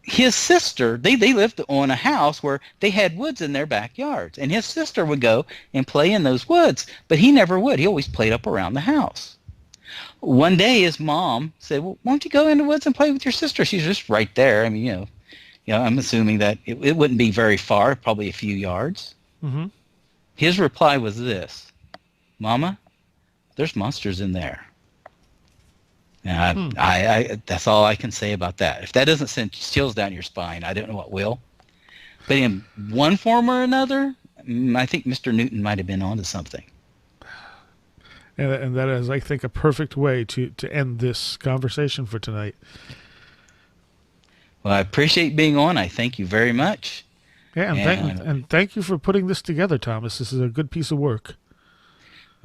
His sister, they lived on a house where they had woods in their backyards, and his sister would go and play in those woods, but he never would. He always played up around the house. One day, his mom said, "Well, why don't you go in the woods and play with your sister? She's just right there." I mean, I'm assuming that it wouldn't be very far, probably a few yards. His reply was this: "Mama, there's monsters in there." And I that's all I can say about that. If that doesn't send chills down your spine, I don't know what will. But in one form or another, I think Mr. Newton might have been onto something. And that is, I think, a perfect way to end this conversation for tonight. Well, I appreciate being on. I thank you very much. Yeah, and thank you for putting this together, Thomas. This is a good piece of work.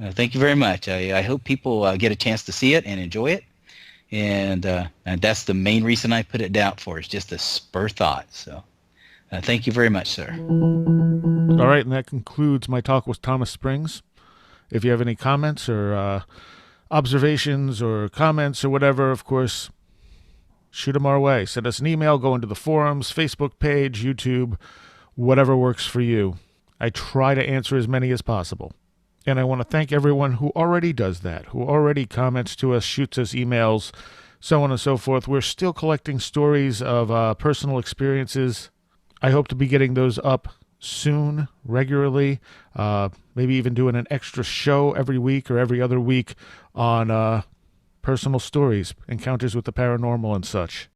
Thank you very much. I hope people get a chance to see it and enjoy it. And that's the main reason I put it out for, is just a spur thought. So thank you very much, sir. All right, and that concludes my talk with Thomas Spriggs. If you have any comments or observations or comments or whatever, of course, shoot them our way. Send us an email, go into the forums, Facebook page, YouTube, whatever works for you. I try to answer as many as possible. And I want to thank everyone who already does that, who already comments to us, shoots us emails, so on and so forth. We're still collecting stories of personal experiences. I hope to be getting those up soon, regularly, maybe even doing an extra show every week or every other week on personal stories, encounters with the paranormal and such.